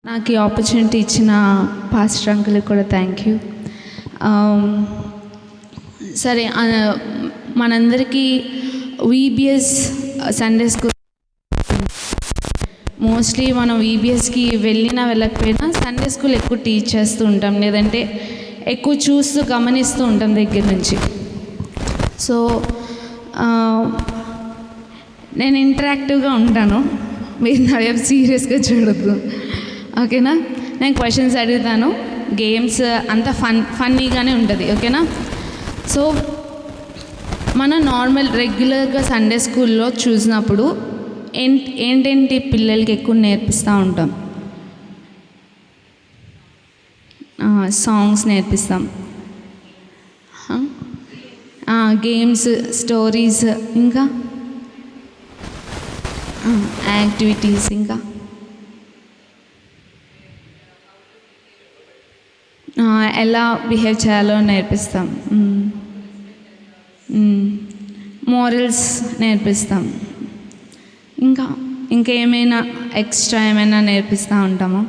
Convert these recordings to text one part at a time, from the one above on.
నాకు ఈ ఆపర్చునిటీ ఇచ్చిన పాస్టర్ అంకుల్కి కూడా థ్యాంక్ యూ. సరే, మనందరికీ వీబీఎస్ సండే స్కూల్ మోస్ట్లీ మనం వీబీఎస్కి వెళ్ళకపోయినా సండే స్కూల్ ఎక్కువ టీచ్ చేస్తూ ఉంటాం, లేదంటే ఎక్కువ చూస్తూ గమనిస్తూ ఉంటాం దగ్గర నుంచి. సో నేను ఇంటరాక్టివ్గా ఉంటాను, మీరు నా వైపు సీరియస్గా చూడద్దు, ఓకేనా? నేను క్వశ్చన్స్ అడుగుతాను, గేమ్స్ అంతా ఫన్నీగానే ఉంటుంది, ఓకేనా? సో మనం నార్మల్ రెగ్యులర్గా సండే స్కూల్లో చూసినప్పుడు ఏంటేంటి పిల్లలకి ఎక్కువ నేర్పిస్తూ ఉంటాం? సాంగ్స్ నేర్పిస్తాం, గేమ్స్, స్టోరీస్, ఇంకా యాక్టివిటీస్, ఇంకా ఎలా బిహేవ్ చేయాలో నేర్పిస్తాం, మోరల్స్ నేర్పిస్తాం, ఇంకేమైనా ఎక్స్ట్రా ఏమైనా నేర్పిస్తూ ఉంటామా?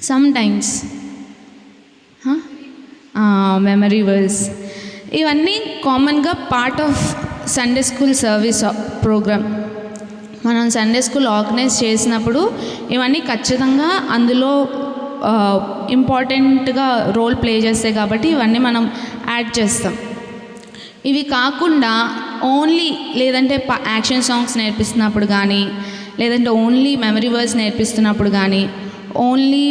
సమ్ టైమ్స్ మెమరీ వర్స్, ఇవన్నీ కామన్గా part of Sunday school service program. మనం సండే స్కూల్ ఆర్గనైజ్ చేసినప్పుడు ఇవన్నీ ఖచ్చితంగా అందులో ఇంపార్టెంట్గా రోల్ ప్లే చేస్తాయి, కాబట్టి ఇవన్నీ మనం యాడ్ చేస్తాం. ఇవి కాకుండా ఓన్లీ లేదంటే యాక్షన్ సాంగ్స్ నేర్పిస్తున్నప్పుడు కానీ, లేదంటే ఓన్లీ మెమరీ వర్డ్స్ నేర్పిస్తున్నప్పుడు కానీ, ఓన్లీ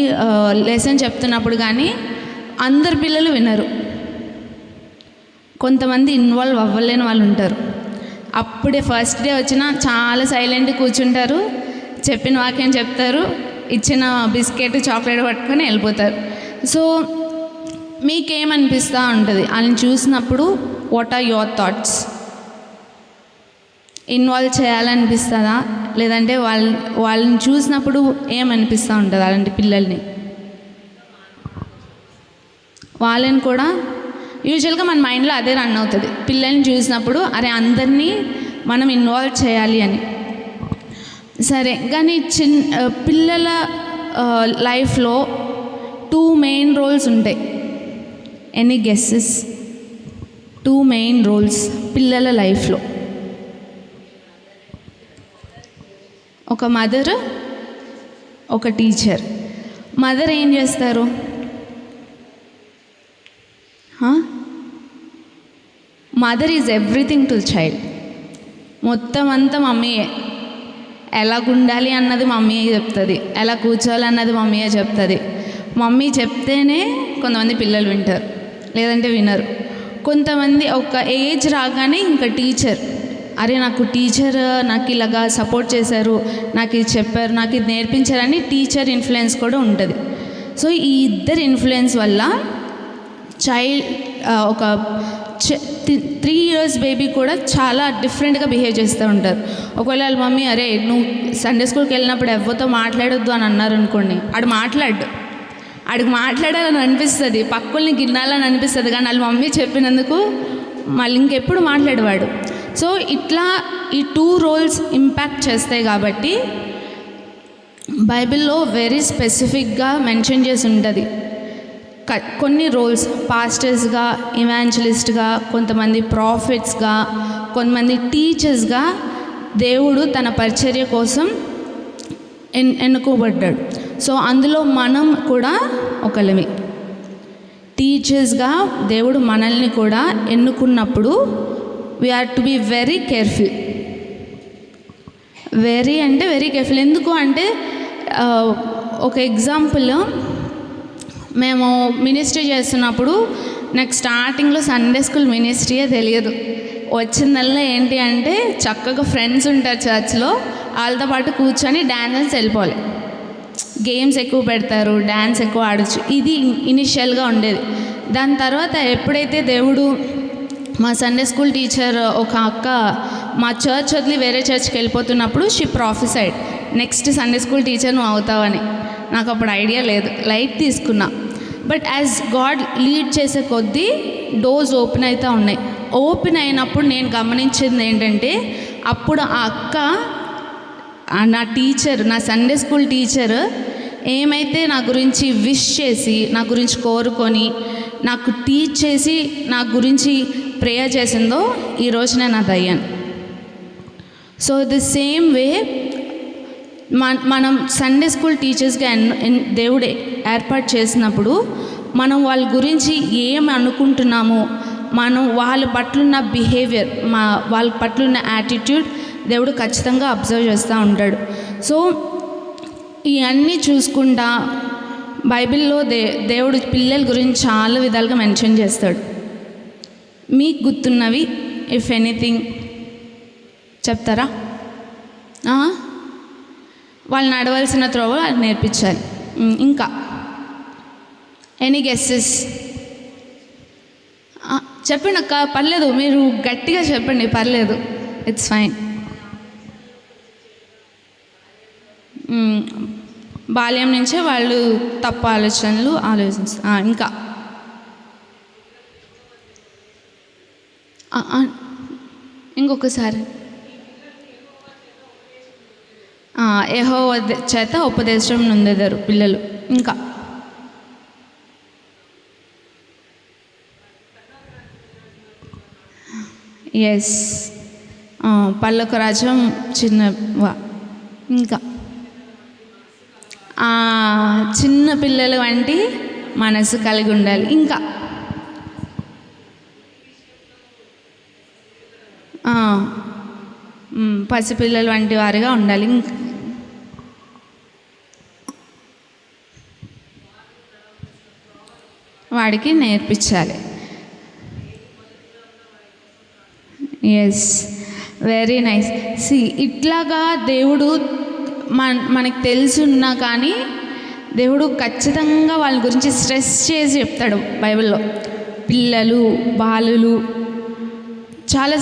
లెసన్ చెప్తున్నప్పుడు కానీ అందరు పిల్లలు వినరు. కొంతమంది ఇన్వాల్వ్ అవ్వలేని వాళ్ళు ఉంటారు. అప్పుడే ఫస్ట్ డే వచ్చినా చాలా సైలెంట్ కూర్చుంటారు, చెప్పిన వాక్యం చెప్తారు, ఇచ్చిన బిస్కెట్ చాక్లెట్ పట్టుకొని వెళ్ళిపోతారు. సో మీకేమనిపిస్తూ ఉంటుంది వాళ్ళని చూసినప్పుడు? What are your thoughts? Involve చేయాలనిపిస్తుందా, లేదంటే వాళ్ళని చూసినప్పుడు ఏమనిపిస్తూ ఉంటుంది అలాంటి పిల్లల్ని? వాళ్ళని కూడా యూజువల్గా మన మైండ్లో అదే రన్ అవుతుంది పిల్లల్ని చూసినప్పుడు, అరే అందరినీ మనం ఇన్వాల్వ్ చేయాలి అని. సరే, కానీ పిల్లల లైఫ్లో 2 మెయిన్ రోల్స్ ఉంటాయి. Any guesses? 2 మెయిన్ రోల్స్ పిల్లల లైఫ్లో. ఒక మదర్, ఒక టీచర్. మదర్ ఏం చేస్తారు? Mother is everything to child. మొత్తం అంతా మమ్మీయే. ఎలా ఉండాలి అన్నది మమ్మీయే చెప్తుంది, ఎలా కూర్చోవాలి అన్నది మమ్మీయే చెప్తుంది. మమ్మీ చెప్తేనే కొంతమంది పిల్లలు వింటారు, లేదంటే వినరు. కొంతమంది ఒక ఏజ్ రాగానే ఇంకా టీచర్, అరే నాకు టీచర్ నాకు ఇలాగా సపోర్ట్ చేశారు, నాకు ఇది చెప్పారు, నాకు ఇది నేర్పించారని టీచర్ ఇన్ఫ్లుయెన్స్ కూడా ఉంటుంది. సో ఈ ఇద్దరు ఇన్ఫ్లుయెన్స్ వల్ల ఒక 3 years బేబీ కూడా చాలా డిఫరెంట్గా బిహేవ్ చేస్తూ ఉంటారు. ఒకవేళ వాళ్ళ మమ్మీ అరే నువ్వు సండే స్కూల్కి వెళ్ళినప్పుడు ఎవరితో మాట్లాడొద్దు అని అన్నారు అనుకోండి, ఆడికి మాట్లాడాలని అనిపిస్తుంది, పక్కల్ని గిన్నాలని అనిపిస్తుంది, కానీ వాళ్ళ మమ్మీ చెప్పినందుకు మళ్ళీ ఇంకెప్పుడు మాట్లాడేవాడు. సో ఇట్లా ఈ 2 roles ఇంపాక్ట్ చేస్తాయి. కాబట్టి బైబిల్లో వెరీ స్పెసిఫిక్గా మెన్షన్ చేసి ఉంటుంది కొన్ని రోల్స్. పాస్టర్స్గా, ఇవాంజలిస్ట్గా, కొంతమంది ప్రాఫిట్స్గా, కొంతమంది టీచర్స్గా దేవుడు తన పరిచర్య కోసం ఎన్నుకోబడ్డాడు. సో అందులో మనం కూడా ఒకళ్ళమే. టీచర్స్గా దేవుడు మనల్ని కూడా ఎన్నుకున్నప్పుడు we are to be very careful. Very careful. ఎందుకు అంటే ఒక ఎగ్జాంపుల్, మేము మినిస్ట్రీ చేస్తున్నప్పుడు నాకు స్టార్టింగ్లో సండే స్కూల్ మినిస్ట్రీయే తెలియదు. వచ్చిందల్లా ఏంటి అంటే చక్కగా ఫ్రెండ్స్ ఉంటారు చర్చ్లో, వాళ్ళతో పాటు కూర్చొని డ్యాన్స్ వెళ్ళిపోవాలి. గేమ్స్ ఎక్కువ పెడతారు, డ్యాన్స్ ఎక్కువ ఆడచ్చు. ఇది ఇనిషియల్గా ఉండేది. దాని తర్వాత ఎప్పుడైతే దేవుడు మా సండే స్కూల్ టీచర్ ఒక అక్క మా చర్చ్ వదిలి వేరే చర్చ్కి వెళ్ళిపోతున్నప్పుడు she prophesied, next Sunday school teacher నువ్వు అవుతావని. నాకు అప్పుడు ఐడియా లేదు, లైట్ తీసుకున్నా. బట్ యాజ్ గాడ్ లీడ్ చేసే కొద్దీ డోర్స్ ఓపెన్ అవుతూ ఉన్నాయి. ఓపెన్ అయినప్పుడు నేను గమనించింది ఏంటంటే, అప్పుడు ఆ అక్క నా టీచర్, నా సండే స్కూల్ టీచర్ ఏమైతే నా గురించి విష్ చేసి, నా గురించి కోరుకొని, నాకు టీచ్ చేసి, నా గురించి ప్రేయర్ చేసిందో ఈరోజు నేను అది అయ్యాను. సో ది సేమ్ వే మనం సండే స్కూల్ టీచర్స్గా దేవుడే ఏర్పాటు చేసినప్పుడు మనం వాళ్ళ గురించి ఏం అనుకుంటున్నామో, మనం వాళ్ళ పట్లున్న బిహేవియర్, వాళ్ళ పట్లున్న యాటిట్యూడ్ దేవుడు ఖచ్చితంగా అబ్జర్వ్ చేస్తూ ఉంటాడు. సో ఇవన్నీ చూసుకుంటా బైబిల్లో దేవుడు పిల్లల గురించి చాలా విధాలుగా మెన్షన్ చేస్తాడు. మీకు గుర్తున్నవి ఇఫ్ ఎనీథింగ్ చెప్తారా? వాళ్ళు నడవలసిన త్రోవ వాళ్ళకి నేర్పించాలి. ఇంకా ఎనీ గెస్సెస్? చెప్పండి అక్క, పర్లేదు, మీరు గట్టిగా చెప్పండి, పర్లేదు, ఇట్స్ ఫైన్. బాల్యం నుంచే వాళ్ళు తప్పు ఆలోచనలు ఇంకా ఇంకొకసారి యెహోవా చేత ఉపదేశం నొందెదరు పిల్లలు. ఇంకా ఎస్, పల్లొక రాజ్యం చిన్నవా. ఇంకా చిన్న పిల్లలు వంటి మనసు కలిగి ఉండాలి. ఇంకా పసిపిల్లలు వంటి వారిగా ఉండాలి. ఇంకా వాడికి నేర్పించాలి. Yes, very nice. ఇట్లాగా దేవుడు మనకి తెలుసున్నా కానీ దేవుడు ఖచ్చితంగా వాళ్ళ గురించి స్ట్రెస్ చేసి చెప్తాడు బైబిల్లో. పిల్లలు, బాలులు చాలా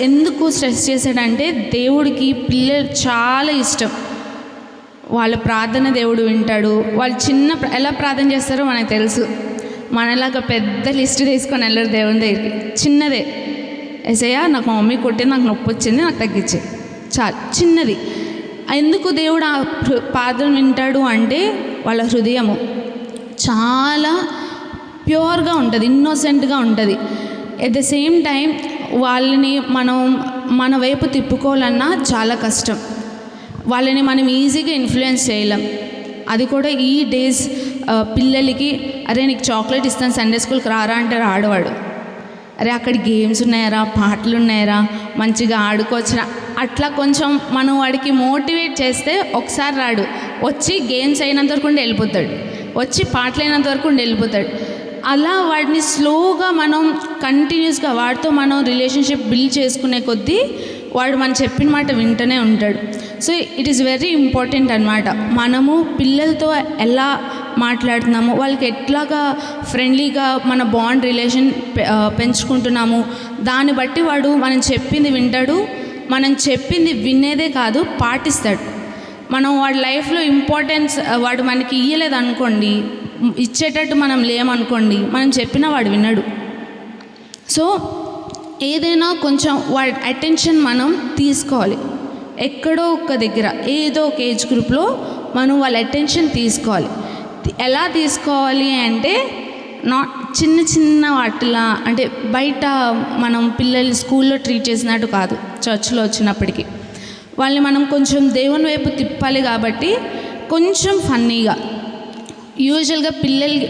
ఎందుకు స్ట్రెస్ చేశాడంటే దేవుడికి పిల్లలు చాలా ఇష్టం. వాళ్ళ ప్రార్థన దేవుడు వింటాడు. వాళ్ళు ఎలా ప్రార్థన చేస్తారో మనకు తెలుసు. మనలాగా పెద్ద లిస్ట్ తీసుకొని వెళ్ళరు దేవుని దగ్గరికి. చిన్నదే, ఏసయ్యా నాకు మా మమ్మీ కొట్టింది, నాకు నొప్పి వచ్చింది, నాకు తగ్గించే, చాలు, చిన్నది. ఎందుకు దేవుడు ఆ ప్రార్థన వింటాడు అంటే వాళ్ళ హృదయము చాలా ప్యూర్గా ఉంటుంది, ఇన్నోసెంట్గా ఉంటుంది. ఎట్ ద సేమ్ టైం వాళ్ళని మన వైపు తిప్పుకోవాలన్నా చాలా కష్టం. వాళ్ళని మనం ఈజీగా ఇన్ఫ్లుయెన్స్ చేయలేం. అది కూడా ఈ డేస్ పిల్లలకి, అరే నీకు చాక్లెట్ ఇస్తాను సండే స్కూల్కి రారా అంటే రాడవాడు. అరే అక్కడ గేమ్స్ ఉన్నాయరా, పాటలు ఉన్నాయరా, మంచిగా ఆడుకోవచ్చురా, అట్లా కొంచెం మనం వాడికి మోటివేట్ చేస్తే ఒకసారి రాడు. వచ్చి గేమ్స్ అయినంత వరకు ఉండి వెళ్ళిపోతాడు, వచ్చి పాటలు అయినంత వరకు ఉండి వెళ్ళిపోతాడు. అలా వాడిని స్లోగా మనం కంటిన్యూస్గా వాడితో మనం రిలేషన్షిప్ బిల్డ్ చేసుకునే కొద్దీ వాడు మనం చెప్పిన మాట వింటూనే ఉంటాడు. So it is very important అన్నమాట. మనము పిల్లలతో ఎలా మాట్లాడుతున్నాము, వాళ్ళకి ఎట్లాగా ఫ్రెండ్లీగా మన బాండ్ రిలేషన్ పెంచుకుంటున్నాము, దాన్ని బట్టి వాడు మనం చెప్పింది వింటాడు. మనం చెప్పింది వినేదే కాదు, పాటిస్తాడు. మనం వాడి లైఫ్లో ఇంపార్టెన్స్ వాడు మనకి ఇయ్యలేదు అనుకోండి, ఇచ్చేటట్టు మనం లేమనుకోండి, మనం చెప్పినా వాడు వినడు. సో ఏదైనా కొంచెం వాడి అటెన్షన్ మనం తీసుకోవాలి. ఎక్కడో ఒక దగ్గర ఏదో ఒక ఏజ్ గ్రూప్లో మనం వాళ్ళ అటెన్షన్ తీసుకోవాలి. ఎలా తీసుకోవాలి అంటే చిన్న చిన్న వాటిలా, అంటే బయట మనం పిల్లలు స్కూల్లో ట్రీట్ చేసినట్టు కాదు, చర్చ్లో వచ్చినప్పటికీ వాళ్ళని మనం కొంచెం దేవుని వైపు తిప్పాలి. కాబట్టి కొంచెం ఫన్నీగా, యూజువల్గా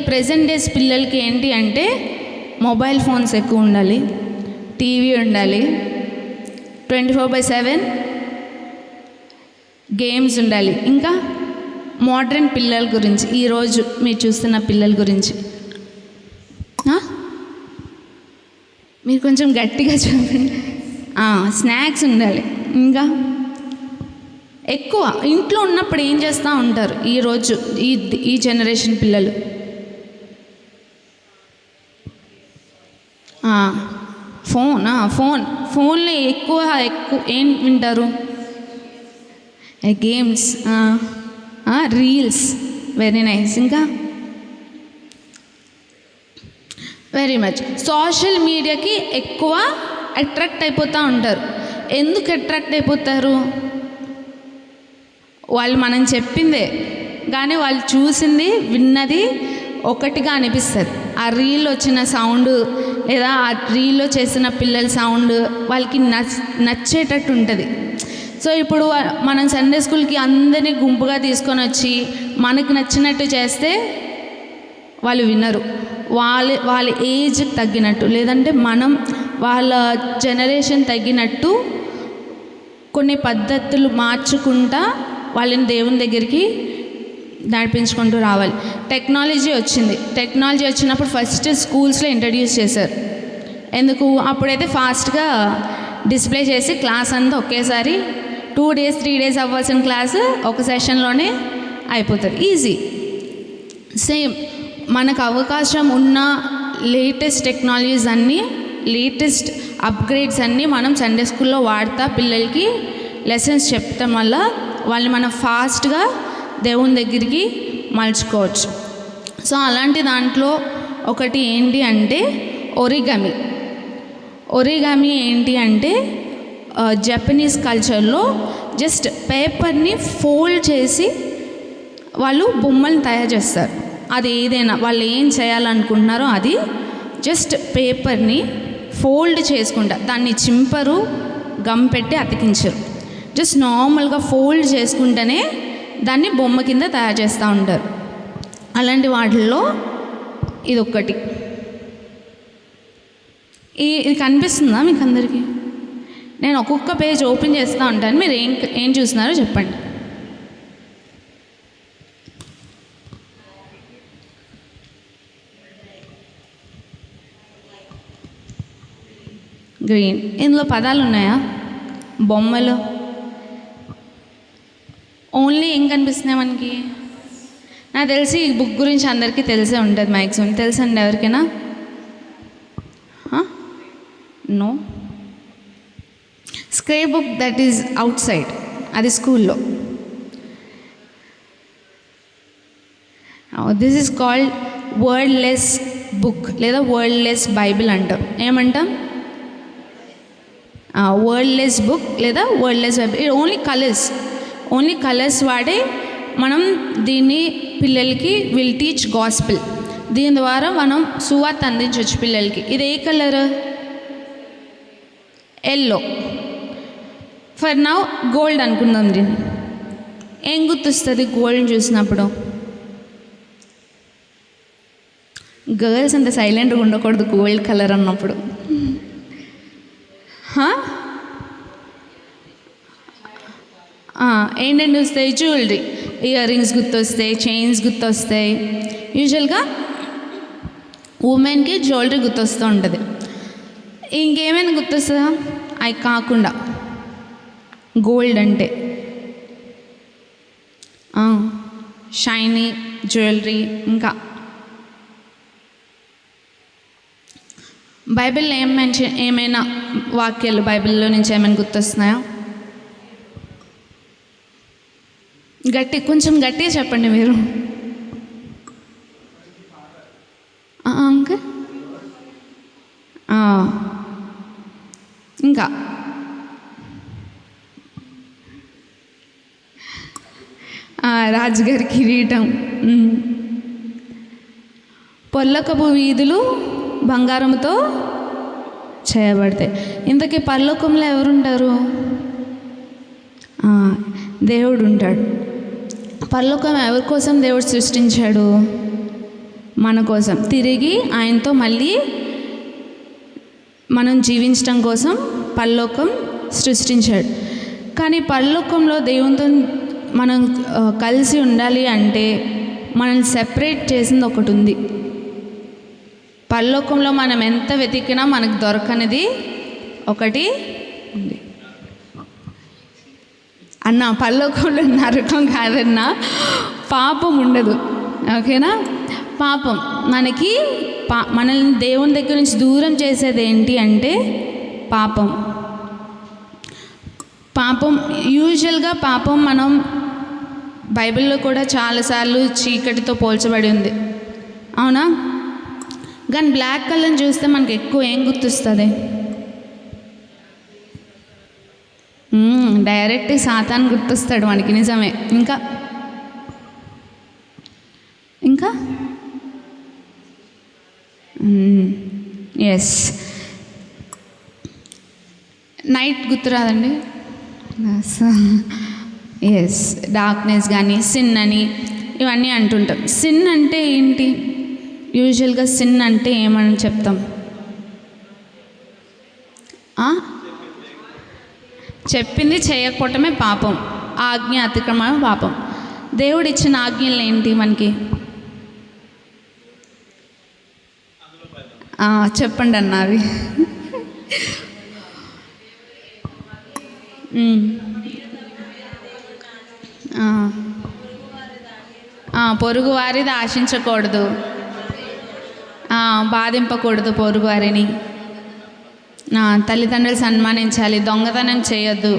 ప్రెజెంట్ డేస్ పిల్లలకి ఏంటి అంటే మొబైల్ ఫోన్స్ ఎక్కువ ఉండాలి, టీవీ ఉండాలి, 24/7 గేమ్స్ ఉండాలి. ఇంకా మోడ్రన్ పిల్లల గురించి, ఈరోజు మీరు చూస్తున్న పిల్లల గురించి మీరు కొంచెం గట్టిగా చెప్పండి. స్నాక్స్ ఉండాలి. ఇంకా ఎక్కువ ఇంట్లో ఉన్నప్పుడు ఏం చేస్తూ ఉంటారు ఈరోజు ఈ జనరేషన్ పిల్లలు? ఫోన్లో ఎక్కువ ఏం వింటారు? Games, reels. Very nice. ఇంకా వెరీ మచ్ సోషల్ మీడియాకి ఎక్కువ అట్రాక్ట్ అయిపోతూ ఉంటారు. ఎందుకు అట్రాక్ట్ అయిపోతారు? వాళ్ళు మనం చెప్పిందే కానీ వాళ్ళు చూసింది విన్నది ఒకటిగా అనిపిస్తుంది. ఆ రీల్ వచ్చిన సౌండ్ లేదా ఆ రీల్లో చేసిన పిల్లల సౌండ్ వాళ్ళకి నచ్చేటట్టు ఉంటుంది. సో ఇప్పుడు మనం సండే స్కూల్కి అందరినీ గుంపుగా తీసుకొని వచ్చి మనకు నచ్చినట్టు చేస్తే వాళ్ళు వినరు. వాళ్ళ ఏజ్ తగ్గినట్టు లేదంటే మనం వాళ్ళ జనరేషన్ తగ్గినట్టు కొన్ని పద్ధతులు మార్చుకుంటా వాళ్ళని దేవుని దగ్గరికి నడిపించుకుంటూ రావాలి. టెక్నాలజీ వచ్చింది. టెక్నాలజీ వచ్చినప్పుడు ఫస్ట్ స్కూల్స్లో ఇంట్రడ్యూస్ చేశారు. ఎందుకు? అప్పుడైతే ఫాస్ట్గా డిస్ప్లే చేసి క్లాస్ అంతా ఒకేసారి 2 days 3 days అవ్వాల్సిన క్లాసు ఒక సెషన్లోనే అయిపోతుంది, ఈజీ. సేమ్ మనకు అవకాశం ఉన్న లేటెస్ట్ టెక్నాలజీస్ అన్నీ, లేటెస్ట్ అప్గ్రేడ్స్ అన్నీ మనం సండే స్కూల్లో వాడతా పిల్లలకి లెసన్స్ చెప్పడం వల్ల వాళ్ళని మనం ఫాస్ట్గా దేవుని దగ్గరికి మలుచుకోవచ్చు. సో అలాంటి దాంట్లో ఒకటి ఏంటి అంటే ఒరిగమి. ఒరిగమి ఏంటి అంటే జపనీస్ కల్చర్లో జస్ట్ పేపర్ని ఫోల్డ్ చేసి వాళ్ళు బొమ్మల్ని తయారు చేస్తారు. అది ఏదైనా వాళ్ళు ఏం చేయాలనుకుంటున్నారో అది జస్ట్ పేపర్ని ఫోల్డ్ చేసుకుంటా, దాన్ని చింపరు, గమ్ పెట్టి అతికించరు, జస్ట్ నార్మల్గా ఫోల్డ్ చేసుకుంటేనే దాన్ని బొమ్మ కింద తయారు చేస్తూ ఉంటారు. అలాంటి వాటిల్లో ఇది ఒక్కటి. ఇది కనిపిస్తుందా మీకు అందరికీ? నేను ఒక్కొక్క పేజ్ ఓపెన్ చేస్తూ ఉంటాను, మీరు ఏం చూస్తున్నారో చెప్పండి. గ్రీన్. ఇందులో పదాలు ఉన్నాయా? బొమ్మలు. ఓన్లీ ఏం కనిపిస్తున్నాయి మనకి? నాకు తెలిసి ఈ బుక్ గురించి అందరికీ తెలిసే ఉంటుంది మ్యాక్సిమం. తెలుసండి ఎవరికైనా? No. Scrapbook that is outside, అది స్కూల్లో. This is called wordless book లేదా వర్డ్లెస్ బైబిల్ అంటాం. ఏమంటాం? వర్డ్లెస్ బుక్ లేదా వర్డ్లెస్ బైబిల్. ఇది ఓన్లీ కలర్స్ వాడే మనం దీన్ని పిల్లలకి విల్ టీచ్ గాస్పిల్. దీని ద్వారా మనం సువార్త అందించవచ్చు పిల్లలకి. ఇది ఏ colour? Yellow. For now gold అనుకుందాం. దీన్ని ఏం గుర్తొస్తుంది గోల్డ్ చూసినప్పుడు? గర్ల్స్ అంత సైలెంట్గా ఉండకూడదు గోల్డ్ కలర్ అన్నప్పుడు. ఏంటంటే వస్తాయి? జ్యువెలరీ, ఇయర్ రింగ్స్ గుర్తొస్తాయి, చైన్స్ గుర్తొస్తాయి. యూజువల్గా ఉమెన్కి జ్యువెలరీ గుర్తొస్తూ ఉంటుంది. ఇంకేమైనా గుర్తొస్తుందా? అవి కాకుండా గోల్డ్ అంటే షైనీ జ్యువెలరీ. ఇంకా బైబిల్లో ఏమైనా వాక్యాలు బైబిల్లో నుంచి ఏమైనా గుర్తొస్తున్నాయా? కొంచెం గట్టిగా చెప్పండి మీరు. ఇంకా రాజుగారి కిరీటం. పొల్లకపు వీధులు బంగారంతో చేయబడతాయి. ఇంతకీ పరలోకంలో ఎవరుంటారు? దేవుడు ఉంటాడు. పరలోకం ఎవరి కోసం దేవుడు సృష్టించాడు? మన కోసం. తిరిగి ఆయనతో మళ్ళీ మనం జీవించడం కోసం పరలోకం సృష్టించాడు. కానీ పరలోకంలో దేవునితో మనం కలిసి ఉండాలి అంటే మనల్ని సెపరేట్ చేసింది ఒకటి ఉంది. పరలోకంలో మనం ఎంత వెతికినా మనకు దొరకనిది ఒకటి ఉంది అన్న. పరలోకంలో నరకం కాదన్నా, పాపం ఉండదు. ఓకేనా? పాపం మనకి మనల్ని దేవుని దగ్గర నుంచి దూరం చేసేది ఏంటి అంటే పాపం. యూజువల్గా పాపం మనం బైబిల్లో కూడా చాలాసార్లు చీకటితో పోల్చబడి ఉంది, అవునా? కానీ బ్లాక్ కలర్ని చూస్తే మనకు ఎక్కువ ఏం గుర్తొస్తుంది? డైరెక్ట్ సాతాన్ గుర్తొస్తాడు మనకి. నిజమే. ఇంకా ఇంకా ఎస్, నైట్ గుర్తురాదండి. ఎస్, డార్క్నెస్ కానీ సిన్ అని ఇవన్నీ అంటుంటాం. సిన్ అంటే ఏంటి? యూజువల్గా సిన్ అంటే ఏమని చెప్తాం? చెప్పింది చేయకపోవటమే పాపం, ఆజ్ఞ అతిక్రమమే పాపం. దేవుడు ఇచ్చిన ఆజ్ఞలు ఏంటి మనకి? చెప్పండి అన్నవి. పొరుగు వారిది ఆశించకూడదు, బాధింపకూడదు పొరుగు వారిని, తల్లిదండ్రులు సన్మానించాలి, దొంగతనం చేయొద్దు.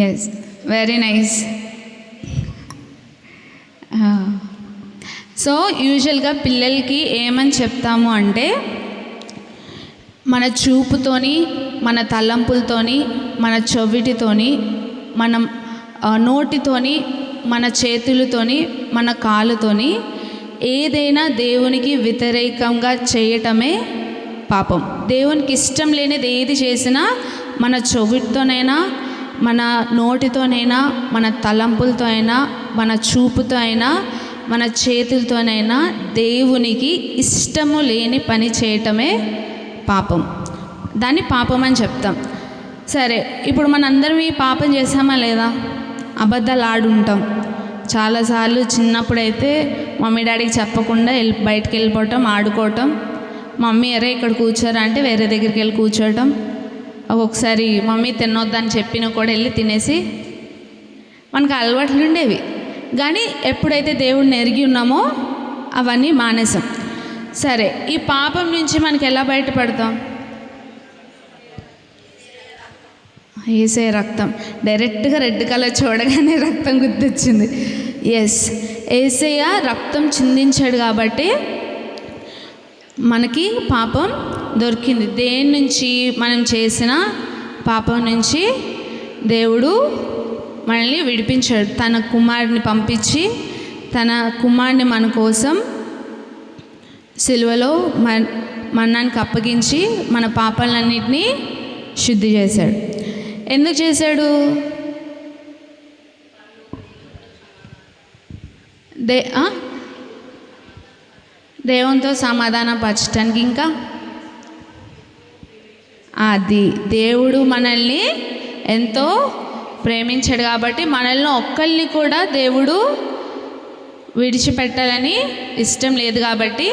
Yes, very nice. సో యూజువల్గా పిల్లలకి ఏమని చెప్తాము అంటే, మన చూపుతోని, మన తలంపులతోని, మన చెవిటితోని, మన నోటితోని, మన చేతులతోని, మన కాలుతోని ఏదైనా దేవునికి వ్యతిరేకంగా చేయటమే పాపం. దేవునికి ఇష్టం లేనిది ఏది చేసినా మన చెవిటితోనైనా, మన నోటితోనైనా, మన తలంపులతో అయినా, మన చూపుతో అయినా, మన చేతులతోనైనా దేవునికి ఇష్టము లేని పని చేయటమే పాపం. దాన్ని పాపం అని చెప్తాం. సరే, ఇప్పుడు మనందరం ఈ పాపం చేసామా లేదా? అబద్ధాలు ఆడుంటాం చాలాసార్లు. చిన్నప్పుడైతే మమ్మీ డాడీకి చెప్పకుండా బయటికి వెళ్ళిపోవటం, ఆడుకోవటం. మమ్మీ అరే ఇక్కడ కూర్చోరా అంటే వేరే దగ్గరికి వెళ్ళి కూర్చోవటం. ఒక్కొక్కసారి మమ్మీ తినొద్దని చెప్పినా కూడా వెళ్ళి తినేసి మనకు అలవాట్లు ఉండేవి. కానీ ఎప్పుడైతే దేవుడిని ఎరిగి ఉన్నామో అవన్నీ మానేసాం. సరే, ఈ పాపం నుంచి మనకి ఎలా బయటపడతాం? యేసయ్య రక్తం. డైరెక్ట్గా రెడ్ కలర్ చూడగానే రక్తం గుర్తొచ్చింది. ఎస్, యేసయ్య రక్తం చిందించాడు కాబట్టి మనకి పాపం దొరికింది. దేని నుంచి? మనం చేసిన పాపం నుంచి దేవుడు మనల్ని విడిపించాడు. తన కుమారుడిని పంపించి, తన కుమారుడిని మన కోసం సిలువలో మరణానికి అప్పగించి మన పాపాలన్నింటినీ శుద్ధి చేశాడు. ఎందుకు చేశాడు? దేవునితో సమాధానం పరచడానికి. ఇంకా అది దేవుడు మనల్ని ఎంతో ప్రేమించాడు కాబట్టి మనల్ని ఒక్కరిని కూడా దేవుడు విడిచిపెట్టాలని ఇష్టం లేదు కాబట్టి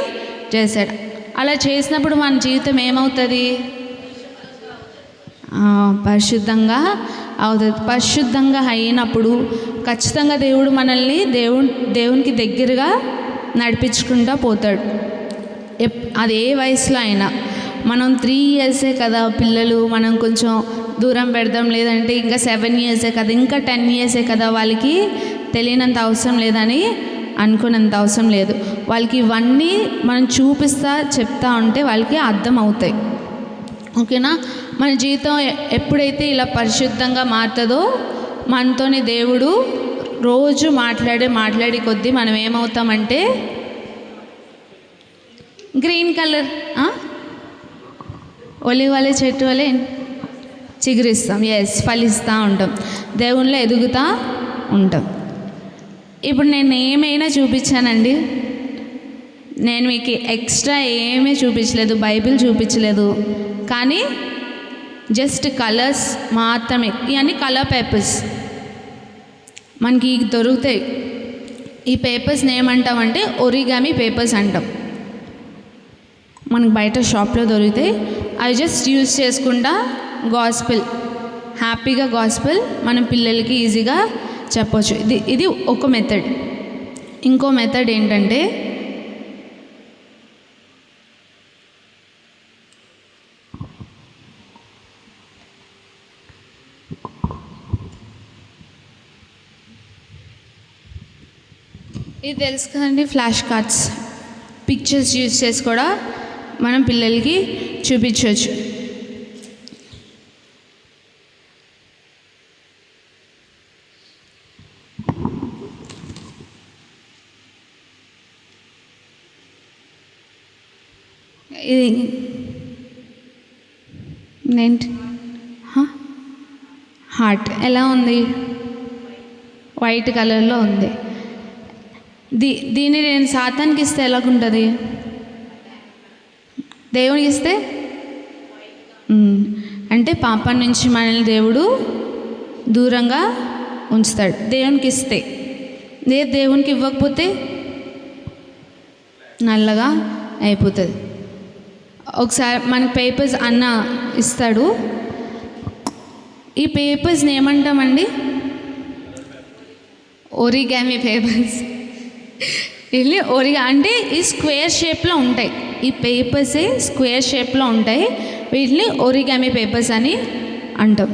చేశాడు. అలా చేసినప్పుడు మన జీవితం ఏమవుతుంది? పరిశుద్ధంగా అవుతుంది. పరిశుద్ధంగా అయినప్పుడు ఖచ్చితంగా దేవుడు మనల్ని దేవునికి దగ్గరగా నడిపించుకుంటూ పోతాడు. అది ఏ వయసులో అయినా. మనం 3 ఇయర్సే కదా పిల్లలు, మనం కొంచెం దూరం పెడదాం. లేదంటే ఇంకా 7 ఇయర్సే కదా, ఇంకా 10 ఇయర్సే కదా, వాళ్ళకి తెలియనంత అవసరం లేదని అనుకున్నంత అవసరం లేదు. వాళ్ళకి ఇవన్నీ మనం చెప్తా ఉంటే వాళ్ళకి అర్థం అవుతాయి. ఓకేనా? మన జీవితం ఎప్పుడైతే ఇలా పరిశుద్ధంగా మారుతుందో మనతోని దేవుడు రోజు మాట్లాడి కొద్దీ మనం ఏమవుతామంటే గ్రీన్ కలర్ ఒలివ్ వలె చెట్టు వలె చిగురిస్తాం. ఎస్, ఫలిస్తూ ఉంటాం, దేవునిలో ఎదుగుతూ ఉంటాం. ఇప్పుడు నేను ఏమైనా చూపించానండి, నేను మీకు ఎక్స్ట్రా ఏమీ చూపించలేదు, బైబిల్ చూపించలేదు, కానీ జస్ట్ కలర్స్ మాత్రమే. ఇవన్నీ కలర్ పేపర్స్ మనకి దొరుకుతాయి. ఈ పేపర్స్ని ఏమంటామంటే ఒరిగామి పేపర్స్ అంటాం. మనకు బయట షాప్లో దొరుకుతాయి. అవి జస్ట్ యూజ్ చేసుకుంటా గాస్పెల్, హ్యాపీగా గాస్పెల్ మనం పిల్లలకి ఈజీగా చెప్పవచ్చు. ఇది ఒక మెథడ్. ఇంకో మెథడ్ ఏంటంటే ఇది తెలుసు కదండి, ఫ్లాష్ కార్డ్స్. పిక్చర్స్ యూజ్ చేసి కూడా మనం పిల్లలకి చూపించవచ్చు. ఇది ఏంటి? హార్ట్ ఎలా ఉంది? వైట్ కలర్లో ఉంది. దీన్ని నేను సాతానికి ఇస్తే ఎలాగుంటుంది? దేవునికి ఇస్తే అంటే పాపం నుంచి మనల్ని దేవుడు దూరంగా ఉంచుతాడు. దేవునికి ఇస్తే, దేవునికి ఇవ్వకపోతే నల్లగా అయిపోతుంది. ఒకసారి మనకి పేపర్స్ అన్న ఇస్తాడు. ఈ పేపర్స్ని ఏమంటామండి? Origami papers. అంటే ఈ స్క్వేర్ షేప్లో ఉంటాయి. ఈ పేపర్సే స్క్వేర్ షేప్లో ఉంటాయి. వీటిని ఒరిగామి పేపర్స్ అని అంటాం.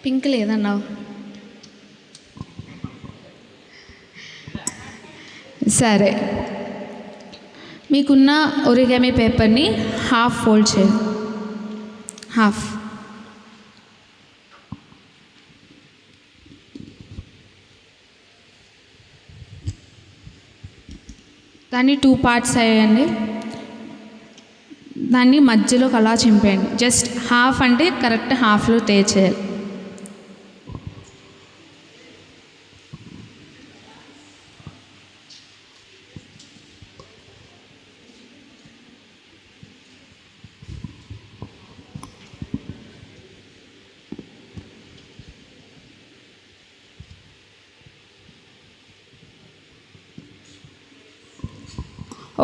పింక్ లేదన్నావు. సరే, మీకున్న ఒరిగామి పేపర్ని హాఫ్ ఫోల్డ్ చేయాలి. హాఫ్. దాన్ని 2 పార్ట్స్ అయ్యండి. దాన్ని మధ్యలోకి అలా చింపేయండి. జస్ట్ హాఫ్ అంటే కరెక్ట్ హాఫ్లో చేయాలి.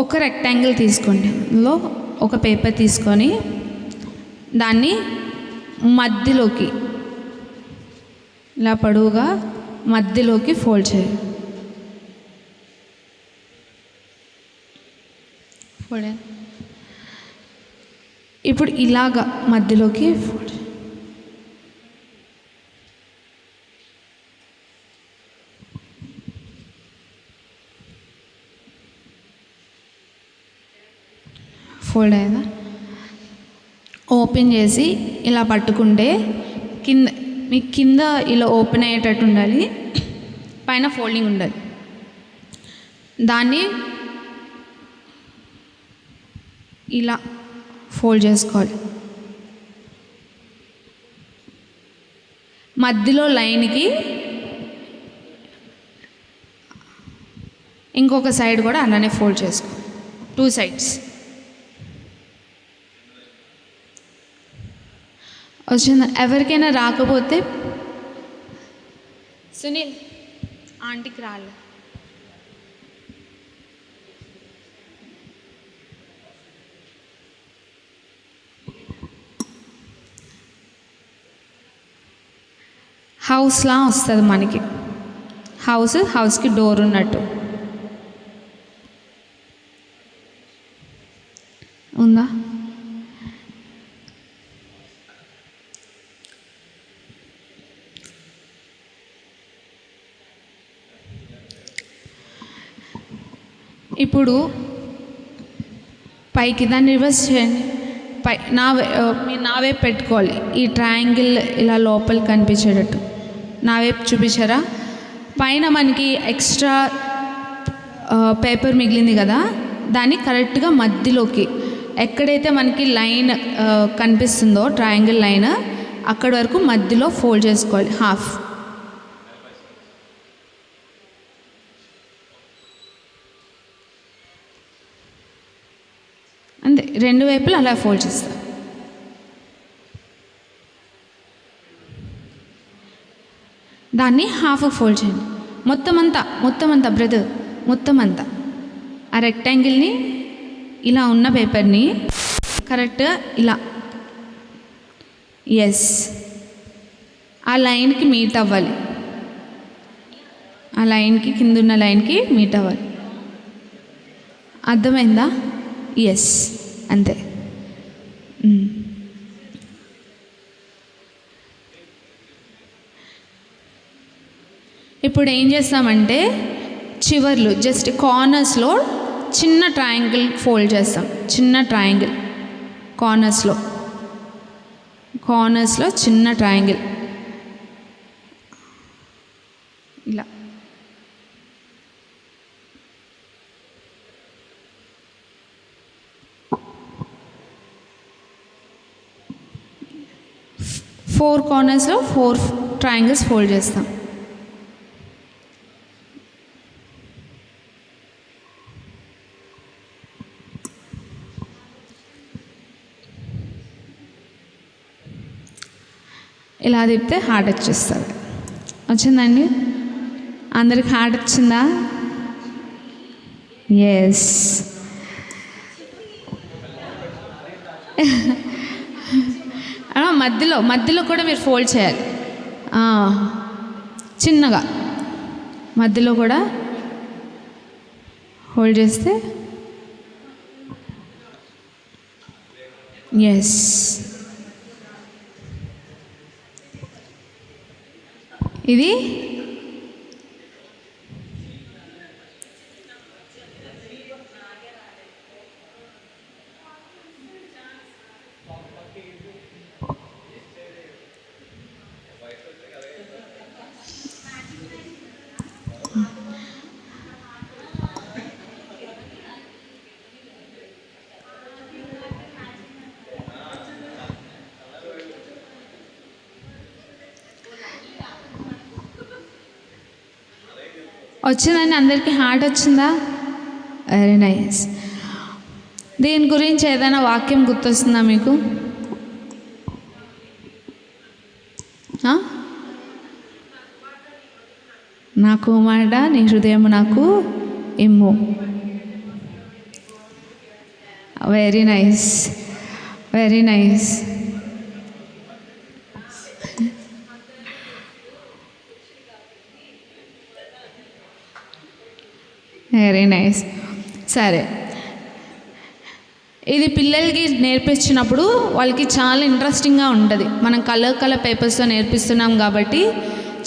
ఒక రెక్టాంగిల్ తీసుకోండి. అందులో ఒక పేపర్ తీసుకొని దాన్ని మధ్యలోకి ఇలా పొడవుగా మధ్యలోకి ఫోల్డ్ చేయాలి. ఇప్పుడు ఇలాగా మధ్యలోకి ఫోల్డ్. ఫోల్డ్ అయ్యిందా? ఓపెన్ చేసి ఇలా పట్టుకుంటే మీకు కింద ఇలా ఓపెన్ అయ్యేటట్టు ఉండాలి, పైన ఫోల్డింగ్ ఉండాలి. దాన్ని ఇలా ఫోల్డ్ చేసుకోవాలి. మధ్యలో లైన్కి ఇంకొక సైడ్ కూడా అలానే ఫోల్డ్ చేసుకో. 2 సైడ్స్ వచ్చింది. ఎవరికైనా రాకపోతే సునీల్ ఆంటీకి రాలే. హౌస్లా వస్తుంది మనకి. హౌస్కి డోర్ ఉన్నట్టు ఉందా? ఇప్పుడు పైకి దాన్ని రివర్స్ చేయండి. మీరు నా వైపు పెట్టుకోవాలి. ఈ ట్రయాంగిల్ ఇలా లోపలికి కనిపించేటట్టు నా వైపు చూపించారా? పైన మనకి ఎక్స్ట్రా పేపర్ మిగిలింది కదా, దాన్ని కరెక్ట్గా మధ్యలోకి ఎక్కడైతే మనకి లైన్ కనిపిస్తుందో ట్రయాంగిల్ లైన్, అక్కడి వరకు మధ్యలో ఫోల్డ్ చేసుకోవాలి. హాఫ్. అంతే, 2 వైపులు అలా ఫోల్డ్ చేస్తా. దాన్ని హాఫ్ ఫోల్డ్ చేయండి. మొత్తం అంతా బ్రదర్, మొత్తం అంతా ఆ రెక్టాంగిల్ని ఇలా ఉన్న పేపర్ని కరెక్ట్గా ఇలా ఎస్ ఆ లైన్కి మీట్ అవ్వాలి. ఆ లైన్కి కిందున్న లైన్కి మీట్ అవ్వాలి. అర్థమైందా? ఎస్, అంతే. ఇప్పుడు ఏం చేస్తామంటే చివర్లు జస్ట్ కార్నర్స్లో చిన్న ట్రయాంగిల్ ఫోల్డ్ చేస్తాం. చిన్న ట్రయాంగిల్ కార్నర్స్లో చిన్న ట్రయాంగిల్ ఇలా. ఫోర్ కార్నర్స్లో 4 ట్రయాంగిల్స్ ఫోల్డ్ చేస్తాం. ఇలా తిప్పితే హార్ట్ వచ్చేస్తుంది. వచ్చిందండి? అందరికి హార్ట్ వచ్చిందా? ఎస్. మధ్యలో కూడా మీరు ఫోల్డ్ చేయాలి. చిన్నగా మధ్యలో కూడా ఫోల్డ్ చేస్తే ఎస్. ఇది వచ్చిందండి. అందరికీ హార్ట్ వచ్చిందా? Very nice. దీని గురించి ఏదైనా వాక్యం గుర్తొస్తుందా మీకు? నా కుమారుడా నీ హృదయం నాకు ఇమ్ము. Very nice, very nice. Very nice. సరే, ఇది పిల్లలకి నేర్పించినప్పుడు వాళ్ళకి చాలా ఇంట్రెస్టింగ్గా ఉంటుంది. మనం కలర్ పేపర్స్తో నేర్పిస్తున్నాం కాబట్టి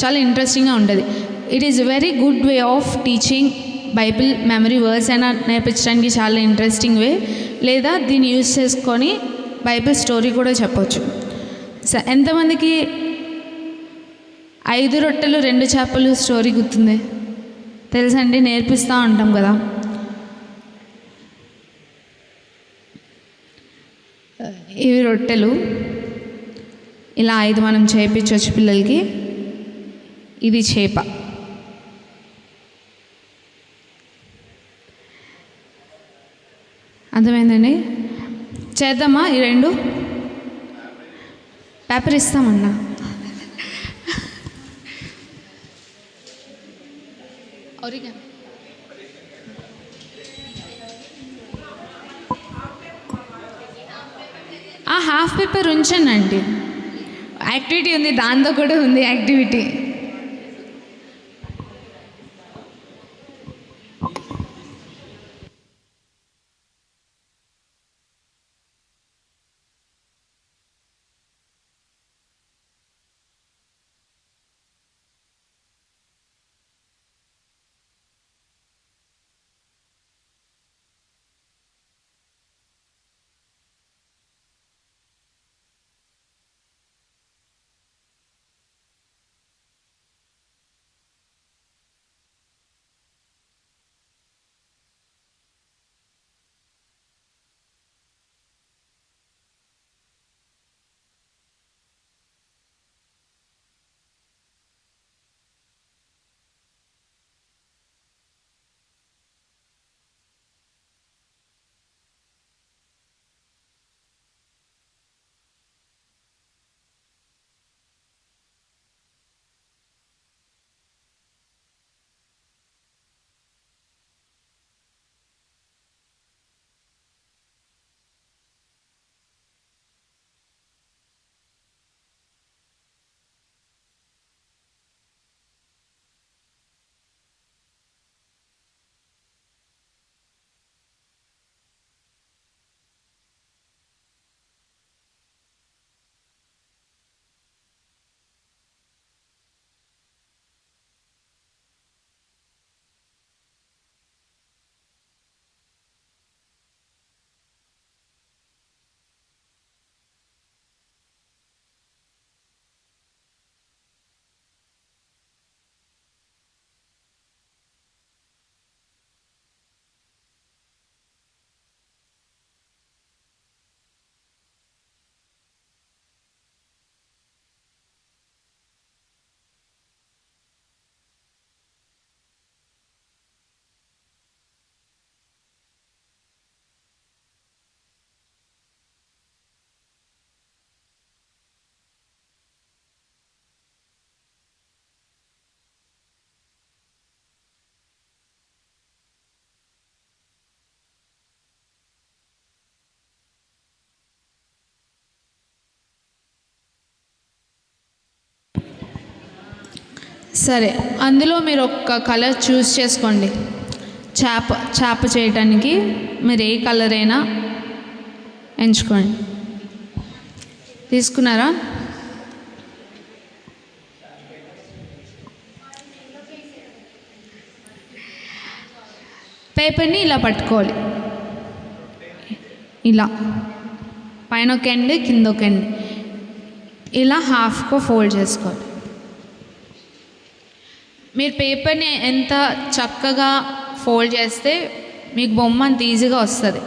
చాలా ఇంట్రెస్టింగ్గా ఉంటుంది. It is very good way of teaching. Bible memory words అయినా నేర్పించడానికి చాలా ఇంట్రెస్టింగ్ వే. లేదా దీన్ని యూజ్ చేసుకొని బైబిల్ స్టోరీ కూడా చెప్పవచ్చు. ఎంతమందికి 5 రొట్టెలు 2 చేపలు స్టోరీ గుర్తుంది? తెలుసండి, నేర్పిస్తూ ఉంటాం కదా. ఇవి రొట్టెలు ఇలా 5 మనం చేయించవచ్చు పిల్లలకి. ఇది చేప. అర్థమైందండి? చేద్దామా? ఈ 2 పేపర్ ఇస్తామన్నా. హాఫ్ పేపర్ ఉంచండి. యాక్టివిటీ ఉంది, దాంతో కూడా ఉంది యాక్టివిటీ. సరే, అందులో మీరు ఒక కలర్ చూస్ చేసుకోండి. చేప చేయటానికి మీరు ఏ కలర్ అయినా ఎంచుకోండి. తీసుకున్నారా? పేపర్ని ఇలా పట్టుకోవాలి. ఇలా పైన ఒక ఎండ్, కింద ఒక ఎండ్, ఇలా హాఫ్గా ఫోల్డ్ చేసుకోవాలి. మీరు పేపర్ని ఎంత చక్కగా ఫోల్డ్ చేస్తే మీకు బొమ్మ అంత ఈజీగా వస్తుంది.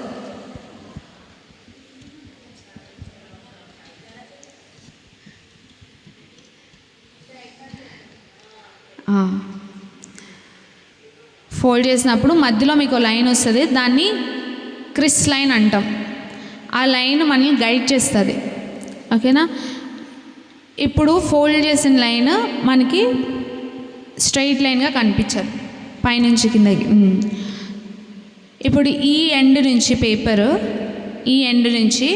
ఫోల్డ్ చేసినప్పుడు మధ్యలో మీకు లైన్ వస్తుంది, దాన్ని క్రిస్ లైన్ అంటాం. ఆ లైన్ మనల్ని గైడ్ చేస్తుంది. ఓకేనా? ఇప్పుడు ఫోల్డ్ చేసిన లైన్ మనకి స్ట్రైట్ లైన్గా కనిపించదు పైనుంచి కిందకి. ఇప్పుడు ఈ ఎండ్ నుంచి పేపరు, ఈ ఎండ్ నుంచి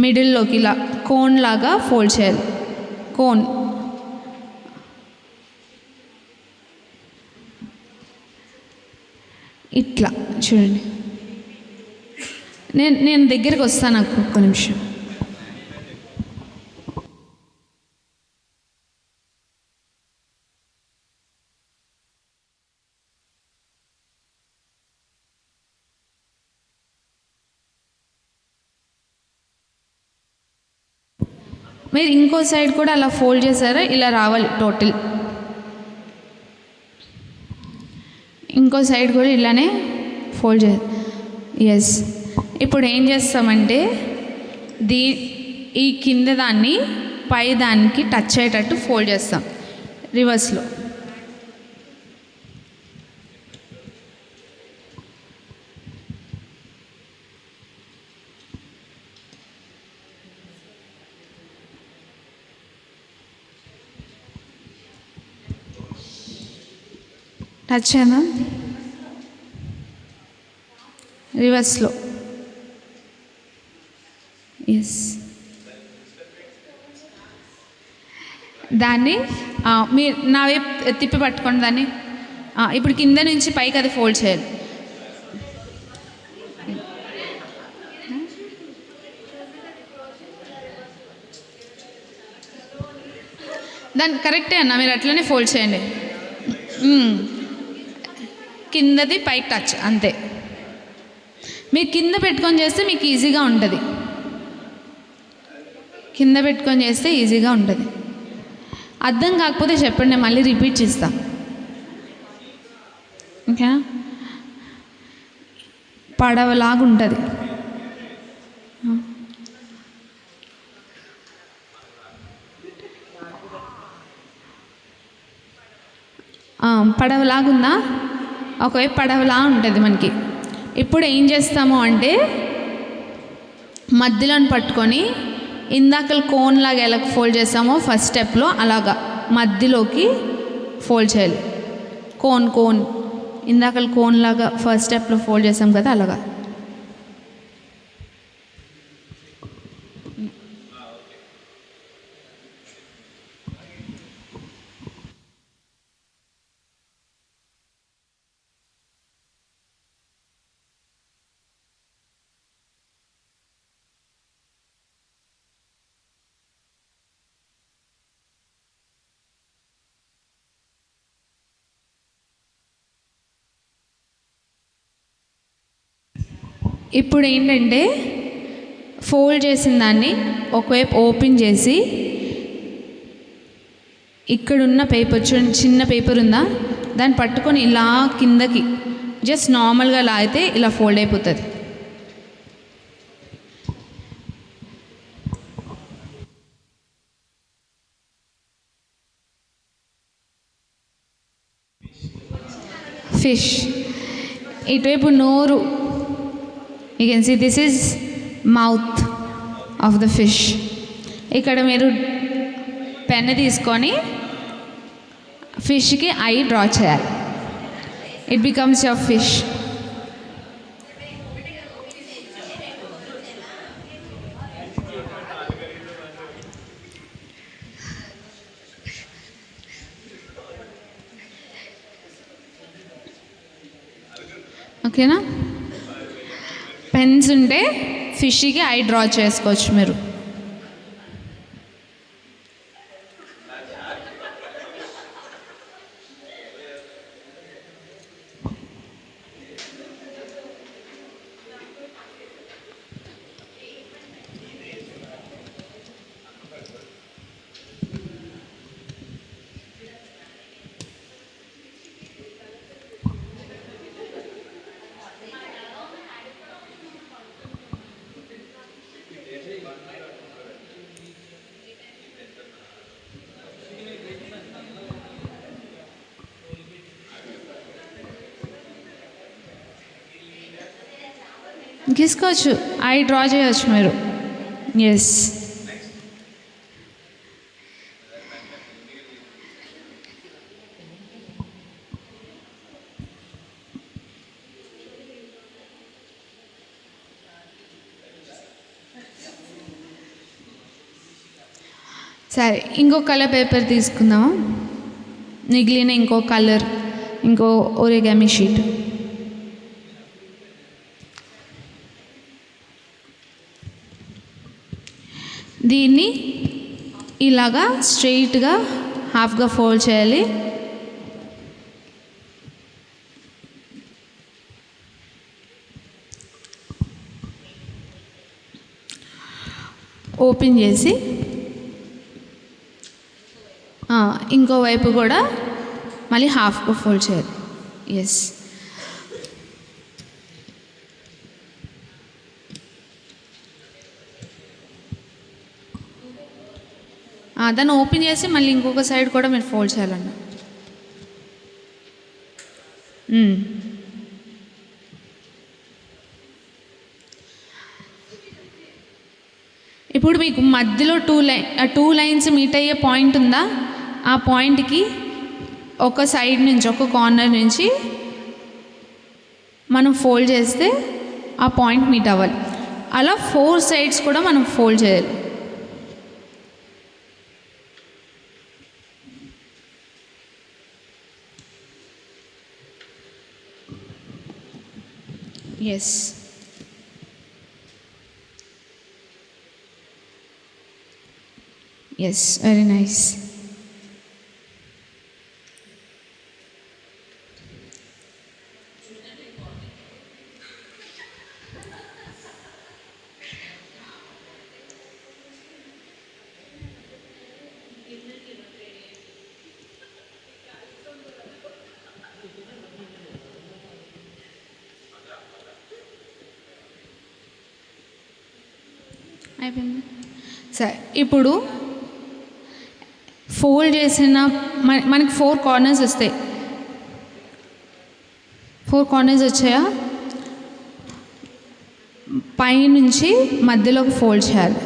మిడిల్లోకి ఇలా కోన్ లాగా ఫోల్డ్ చేయాలి. కోన్ ఇట్లా చూడండి. నేను దగ్గరికి వస్తాను, నాకు ఒక్క నిమిషం. మీరు ఇంకో సైడ్ కూడా అలా ఫోల్డ్ చేశారా, ఇలా రావాలి టోటల్. ఇంకో సైడ్ కూడా ఇలానే ఫోల్డ్ చేయాలి. ఎస్. ఇప్పుడు ఏం చేస్తామంటే ఈ కింద దాన్ని పై దానికి టచ్ అయ్యేటట్టు ఫోల్డ్ చేస్తాం రివర్స్లో. టచ్ అయినా రివర్స్లో. ఎస్. దాన్ని మీరు నా వైపు తిప్పి పట్టుకోండి దాన్ని. ఇప్పుడు కింద నుంచి పైకి అది ఫోల్డ్ చేయాలి. దాన్ని కరెక్టే అన్న, మీరు అట్లనే ఫోల్డ్ చేయండి. కిందది పైకి టచ్, అంతే. మీరు కింద పెట్టుకొని చేస్తే మీకు ఈజీగా ఉంటుంది. కింద పెట్టుకొని చేస్తే ఈజీగా ఉంటుంది. అర్థం కాకపోతే చెప్పండి, నేను మళ్ళీ రిపీట్ చేస్తాను. ఓకేనా? పడవలాగా ఉంటుంది. పడవలాగుందా? ఒకవైపు పడవలా ఉంటుంది మనకి. ఇప్పుడు ఏం చేస్తాము అంటే మధ్యలోని పట్టుకొని ఇందాక కోన్ లాగా ఎలా ఫోల్డ్ చేస్తామో ఫస్ట్ స్టెప్లో అలాగా మధ్యలోకి ఫోల్డ్ చేయాలి. కోన్ ఇందాక కోన్ లాగా ఫస్ట్ స్టెప్లో ఫోల్డ్ చేసాం కదా, అలాగా. ఇప్పుడు ఏంటంటే ఫోల్డ్ చేసిన దాన్ని ఒకవైపు ఓపెన్ చేసి ఇక్కడున్న పేపర్ చూడండి, చిన్న పేపర్ ఉందా, దాన్ని పట్టుకొని ఇలా కిందకి జస్ట్ నార్మల్గా లాగితే ఇలా ఫోల్డ్ అయిపోతుంది. ఫిష్. ఇటువైపు నోరు. You can see this is mouth of the fish. ఇక్కడ మీరు పెన్ తీసుకొని ఫిష్కి ఐ డ్రా చేయాలి. It becomes your fish. ఓకేనా? పెన్స్ ఉంటే ఫిష్కి ఐ డ్రా చేసుకోవచ్చు మీరు. గీసుకోవచ్చు, ఐ డ్రా చేయవచ్చు మీరు. ఎస్, సరే ఇంకో కలర్ పేపర్ తీసుకుందాం. మిగిలిన ఇంకో కలర్, ఇంకో ఒరిగామి షీట్. దీన్ని ఇలాగా స్ట్రెయిట్గా హాఫ్గా ఫోల్డ్ చేయాలి. ఓపెన్ చేసి ఇంకో వైపు కూడా మళ్ళీ హాఫ్గా ఫోల్డ్ చేయాలి. ఎస్, దాన్ని ఓపెన్ చేసి మళ్ళీ ఇంకొక సైడ్ కూడా మీరు ఫోల్డ్ చేయాలన్న. ఇప్పుడు మీకు మధ్యలో టూ లైన్స్ మీట్ అయ్యే పాయింట్ ఉందా? ఆ పాయింట్కి ఒక సైడ్ నుంచి, ఒక కార్నర్ నుంచి మనం ఫోల్డ్ చేస్తే ఆ పాయింట్ మీట్ అవ్వాలి. అలా 4 సైడ్స్ కూడా మనం ఫోల్డ్ చేయాలి. Yes, yes, very nice. అయిపోయింది. సరే, ఇప్పుడు ఫోల్డ్ చేసిన మనకి 4 కార్నర్స్ వస్తాయి. 4 కార్నర్స్ వచ్చాయా? పైనుంచి మధ్యలోకి ఫోల్డ్ చేయాలి.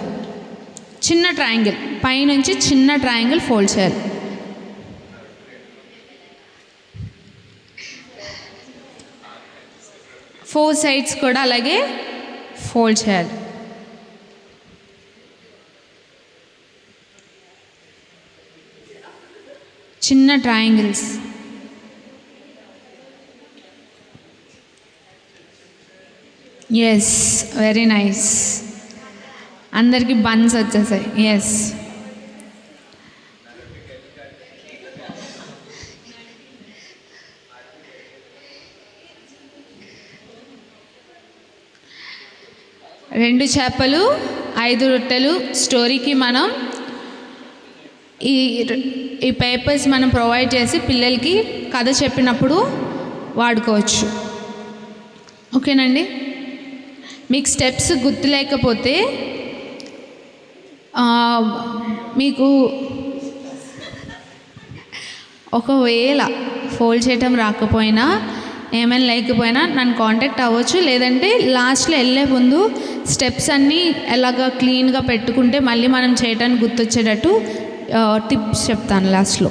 చిన్న ట్రయాంగిల్, పైనుంచి చిన్న ట్రయాంగిల్ ఫోల్డ్ చేయాలి. ఫోర్ సైడ్స్ కూడా అలాగే ఫోల్డ్ చేయాలి. చిన్న ట్రయాంగిల్స్. Yes, very nice. అందరికీ బన్స్ వచ్చేసాయి. ఎస్, రెండు చేపలు 5 రొట్టెలు స్టోరీకి మనం ఈ పేపర్స్ మనం ప్రొవైడ్ చేసి పిల్లలకి కథ చెప్పినప్పుడు వాడుకోవచ్చు. ఓకేనండి? మీకు స్టెప్స్ గుర్తు లేకపోతే మీకు ఒకవేళ ఫోల్డ్ చేయటం రాకపోయినా, ఏమైనా లేకపోయినా నన్ను కాంటాక్ట్ అవ్వచ్చు. లేదంటే లాస్ట్లో వెళ్ళే ముందు స్టెప్స్ అన్నీ ఎలాగ క్లీన్గా పెట్టుకుంటే మళ్ళీ మనం చేయటానికి గుర్తొచ్చేటట్టు టిప్స్ చెప్తాను లాస్ట్లో.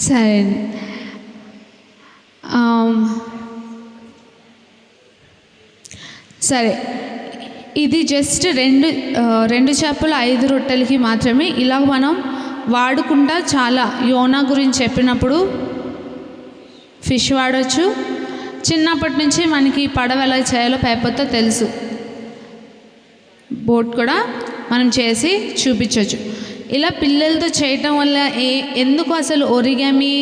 సరే, సరే ఇది జస్ట్ రెండు చేపలు 5 రొట్టెలకి మాత్రమే. ఇలా మనం వాడుకుంటా చాలా యోనా గురించి చెప్పినప్పుడు ఫిష్ వాడచ్చు. చిన్నప్పటి నుంచి మనకి పడవ ఎలా చేయాలో పేపర్తో తెలుసు, బోట్ కూడా మనం చేసి చూపించవచ్చు. ఇలా పిల్లలతో చేయటం వల్ల ఎందుకు అసలు ఒరిగామి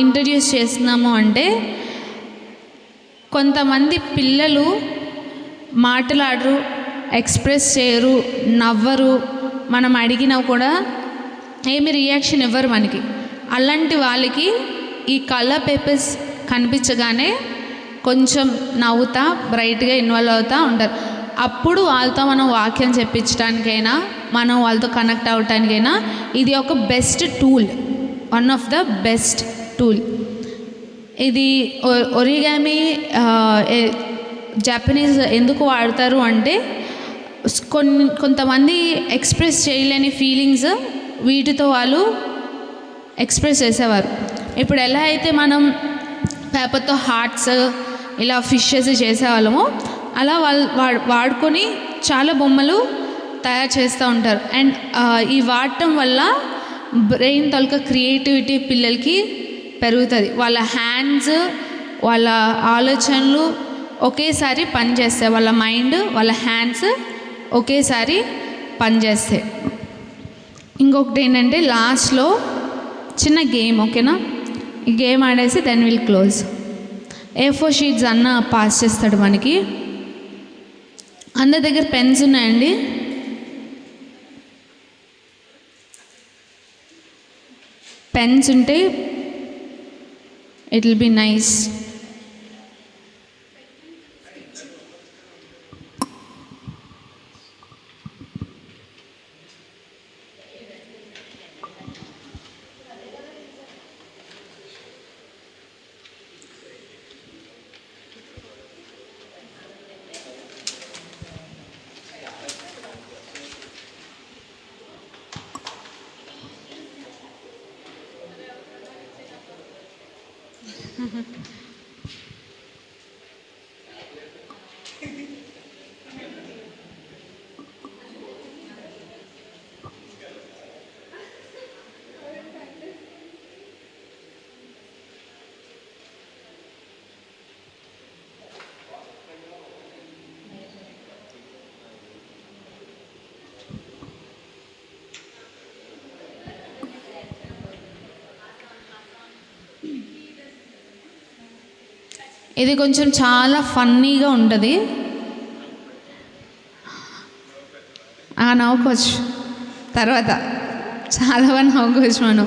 ఇంట్రడ్యూస్ చేస్తున్నాము అంటే, కొంతమంది పిల్లలు మాట్లాడరు, ఎక్స్ప్రెస్ చేయరు, నవ్వరు, మనం అడిగినా కూడా ఏమి రియాక్షన్ ఇవ్వరు మనకి. అలాంటి వాళ్ళకి ఈ కలర్ పేపర్స్ కనిపించగానే కొంచెం నవ్వుతా బ్రైట్గా ఇన్వాల్వ్ అవుతూ ఉంటారు. అప్పుడు వాళ్ళతో మనం వాక్యం చెప్పించడానికైనా, మనం వాళ్ళతో కనెక్ట్ అవ్వటానికైనా ఇది ఒక best tool, one of the best tool. ఇది ఒరిగామి జపనీస్ ఎందుకు వాడతారు అంటే, కొంతమంది ఎక్స్ప్రెస్ చేయలేని ఫీలింగ్స్ వీటితో వాళ్ళు ఎక్స్ప్రెస్ చేసేవారు. ఇప్పుడు ఎలా అయితే మనం పేపర్తో హార్ట్స్ ఇలా ఫిషెస్ చేసేవాళ్ళమో, అలా వాడుకొని చాలా బొమ్మలు తయారు చేస్తూ ఉంటారు. అండ్ ఈ వాడటం వల్ల బ్రెయిన్ తాలూకా క్రియేటివిటీ పిల్లలకి పెరుగుతుంది. వాళ్ళ హ్యాండ్స్, వాళ్ళ ఆలోచనలు ఒకేసారి పనిచేస్తాయి. వాళ్ళ మైండ్, వాళ్ళ హ్యాండ్స్ ఒకేసారి పనిచేస్తాయి. ఇంకొకటి ఏంటంటే, లాస్ట్లో చిన్న గేమ్, ఓకేనా? ఈ గేమ్ ఆడేసి then will close. A4 sheets అన్న పాస్ చేస్తాడు మనకి. అందరి దగ్గర పెన్స్ ఉన్నాయండి? పెన్స్ ఉంటే ఇట్ విల్ బి నైస్. ఇది కొంచెం చాలా ఫన్నీగా ఉంటుంది. నవ్వుకోవచ్చు, తర్వాత చాలా బాగా నవ్వుకోవచ్చు మనం.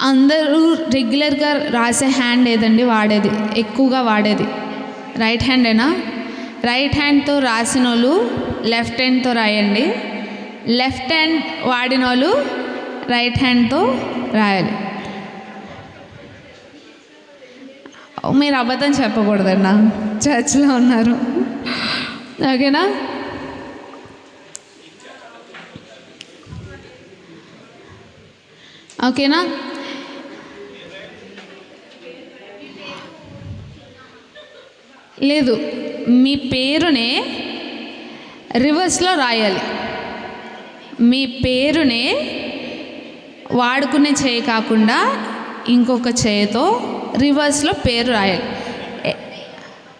అందరూ రెగ్యులర్గా రాసే హ్యాండ్ ఏదండి వాడేది, ఎక్కువగా వాడేది? రైట్ హ్యాండేనా? రైట్ హ్యాండ్తో రాసిన వాళ్ళు లెఫ్ట్ హ్యాండ్తో రాయండి. లెఫ్ట్ హ్యాండ్ వాడిన వాళ్ళు రైట్ హ్యాండ్తో రాయాలి. మీరు అబద్ధం చెప్పకూడదన్నా, చర్చ్లో ఉన్నారు, ఓకేనా? ఓకేనా? లేదు, మీ పేరునే రివర్స్లో రాయాలి. మీ పేరునే వాడుకునే చేయి కాకుండా ఇంకొక చేయితో రివర్స్లో పేరు రాయాలి.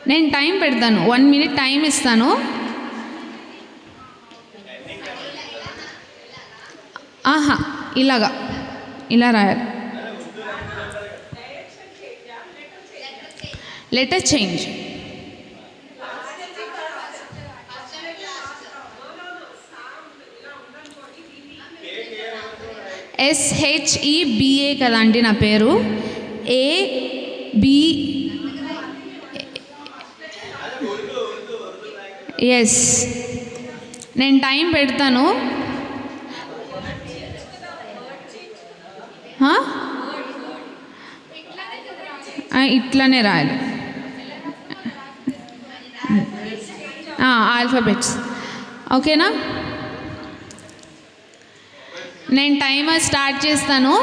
నేను టైం పెడతాను, 1 minute టైం ఇస్తాను. ఇలా రాయాలి. Letter change. SHEBA కదండి నా పేరు. AB yes. నేను టైం పెడతాను. ఇట్లానే రాయాలి, ఆల్ఫాబెట్స్, ఓకేనా? నేను టైమర్ స్టార్ట్ చేస్తాను.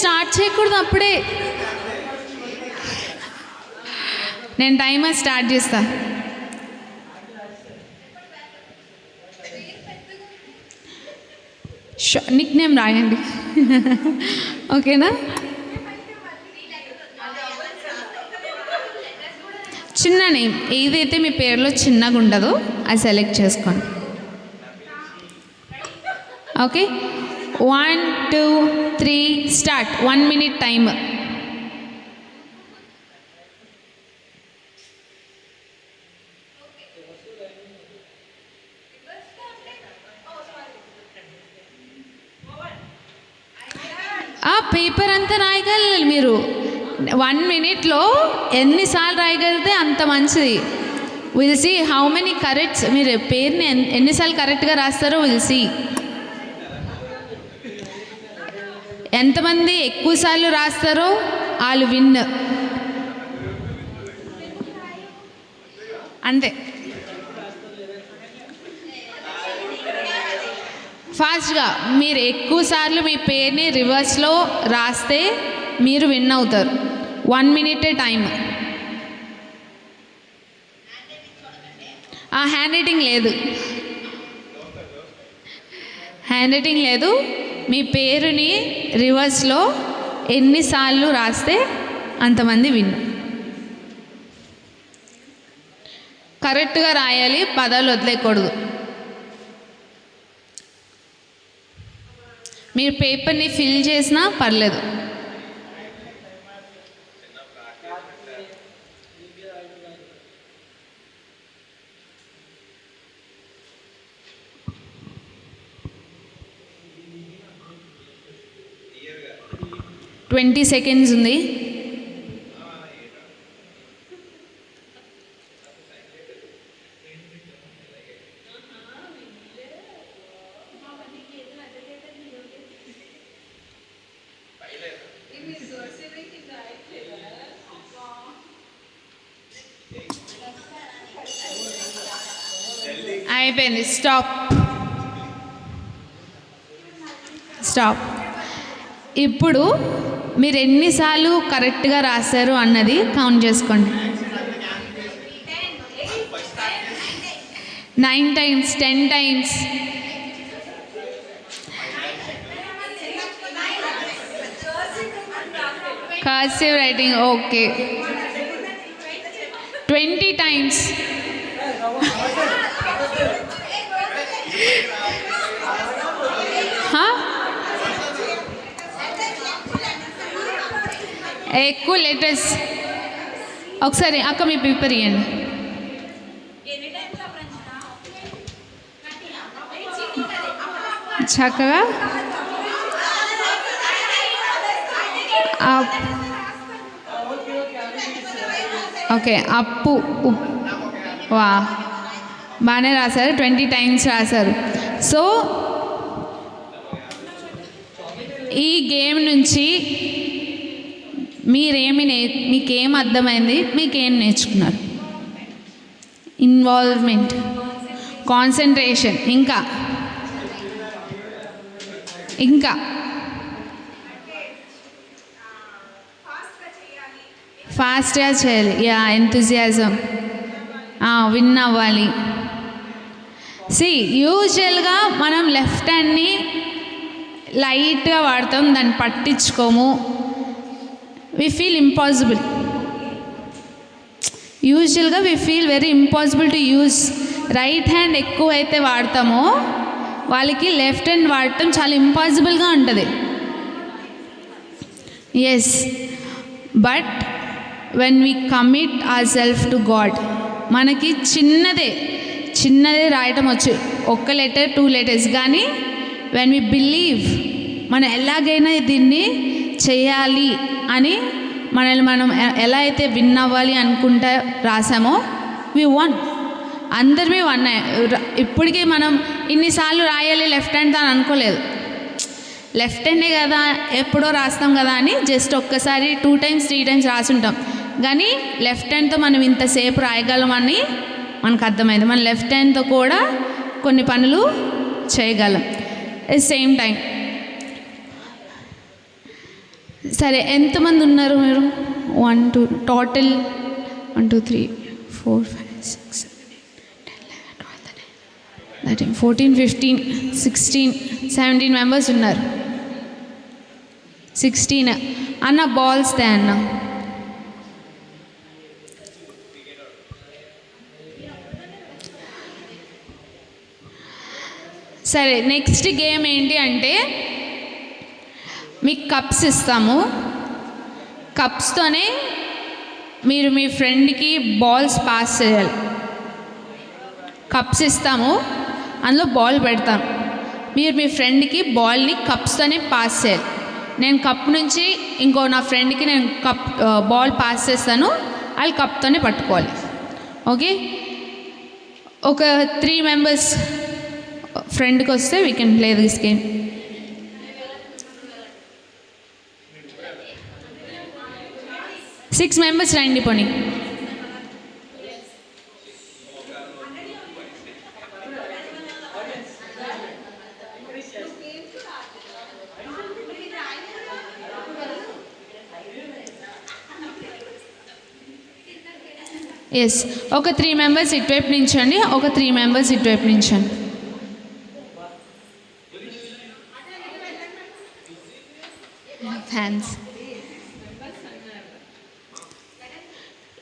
స్టార్ట్ చేయకూడదు అప్పుడే. నేను టైమర్ స్టార్ట్ చేస్తా. నిక్ నేమ్ రాయండి. ఓకేనా? చిన్న నేమ్ ఏదైతే మీ పేరులో చిన్నగా ఉండదో అది సెలెక్ట్ చేసుకోండి. Okay, 1 2 3 start. 1 minute timer. Paper అంతా రాయగలరు మీరు. 1 minuteలో ఎన్నిసార్లు రాయగలిగితే అంత మంచిది. Will see how many corrects, మీరు పేరుని ఎన్నిసార్లు కరెక్ట్గా రాస్తారో విల్ సీ. ఎంతమంది ఎక్కువసార్లు రాస్తారో వాళ్ళు విన్. అంతే. ఫాస్ట్గా మీరు ఎక్కువసార్లు మీ పేరుని రివర్స్లో రాస్తే మీరు విన్ అవుతారు. 1 minute టైం. హ్యాండ్ రైటింగ్ లేదు, హ్యాండ్ రైటింగ్ లేదు. మీ పేరుని రివర్స్లో ఎన్నిసార్లు రాస్తే అంతమంది విన్. కరెక్ట్గా రాయాలి, పదాలు వదిలేయకూడదు. మీరు పేపర్ని ఫిల్ చేసినా పర్లేదు. ట్వంటీ సెకండ్స్ ఉంది. అయిపోయింది. స్టాప్. ఇప్పుడు మీరు ఎన్నిసార్లు కరెక్ట్గా రాశారు అన్నది కౌంట్ చేసుకోండి. 9 times, 10 times. Cursive writing okay. 20 times. ఎక్కువ లెటర్స్. ఒకసారి అక్క మీ పేపర్ ఇవ్వండి. చక్కగా ఓకే. అప్పు వా బాగానే రాశారు. 20 times రాశారు. సో ఈ గేమ్ నుంచి మీకేం అర్థమైంది, మీకేం నేర్చుకున్నారు? ఇన్వాల్వ్మెంట్, కాన్సన్ట్రేషన్, ఇంకా ఫాస్ట్గా చేయాలి. ఎంతూజియాజం, విన్ అవ్వాలి. యూజువల్గా మనం లెఫ్ట్ హ్యాండ్ని లైట్గా వాడతాం, దాన్ని పట్టించుకోము. we feel impossible. యూజువల్గా we feel very impossible to use. Right hand ఎక్కువైతే వాడతామో వాళ్ళకి లెఫ్ట్ హ్యాండ్ వాడటం చాలా ఇంపాసిబుల్గా ఉంటుంది. Yes, but when we commit our self to God, మనకి చిన్నదే రాయటం వచ్చు, 1 letter 2 letters, కానీ వెన్ వీ బిలీవ్ మనం ఎలాగైనా దీన్ని చేయాలి అని మనల్ని మనం ఎలా అయితే విన్ అవ్వాలి అనుకుంటా రాసామో వి వన్. అందరివి వన్. ఇప్పటికీ మనం ఇన్నిసార్లు రాయాలి లెఫ్ట్ హ్యాండ్తో అని అనుకోలేదు. లెఫ్ట్ హ్యాండే కదా ఎప్పుడో రాస్తాం కదా అని జస్ట్ ఒక్కసారి 2 times 3 times రాసుంటాం. కానీ లెఫ్ట్ హ్యాండ్తో మనం ఇంతసేపు రాయగలమని మనకు అర్థమైంది. మన లెఫ్ట్ హ్యాండ్తో కూడా కొన్ని పనులు చేయగలం ఎట్ సేమ్ టైం. సరే, ఎంతమంది ఉన్నారు మీరు? 1 2 టోటల్ 1 2 3 4 5 6 7 8 9 10 11 12 13 14 15 16 17 మెంబర్స్ ఉన్నారు. 16 అన్న బాల్స్ తే అన్న. సరే, నెక్స్ట్ గేమ్ ఏంటి అంటే మీకు కప్స్ ఇస్తాము. కప్స్తోనే మీరు మీ ఫ్రెండ్కి బాల్స్ పాస్ చేయాలి. కప్స్ ఇస్తాము, అందులో బాల్ పెడతాం. మీరు మీ ఫ్రెండ్కి బాల్ని కప్స్తోనే పాస్ చేయాలి. నేను కప్ నుంచి ఇంకో నా ఫ్రెండ్కి నేను బాల్ పాస్ చేస్తాను, వాళ్ళు కప్తోనే పట్టుకోవాలి. ఓకే, ఒక 3 మెంబర్స్ ఫ్రెండ్కి వస్తే we can play this game. Six members రండి పోనీ. ఎస్, ఒక 3 మెంబర్స్ ఇటువైపు నించండి, ఒక 3 మెంబర్స్ ఇటువైపు నించండి. ఫ్యాన్స్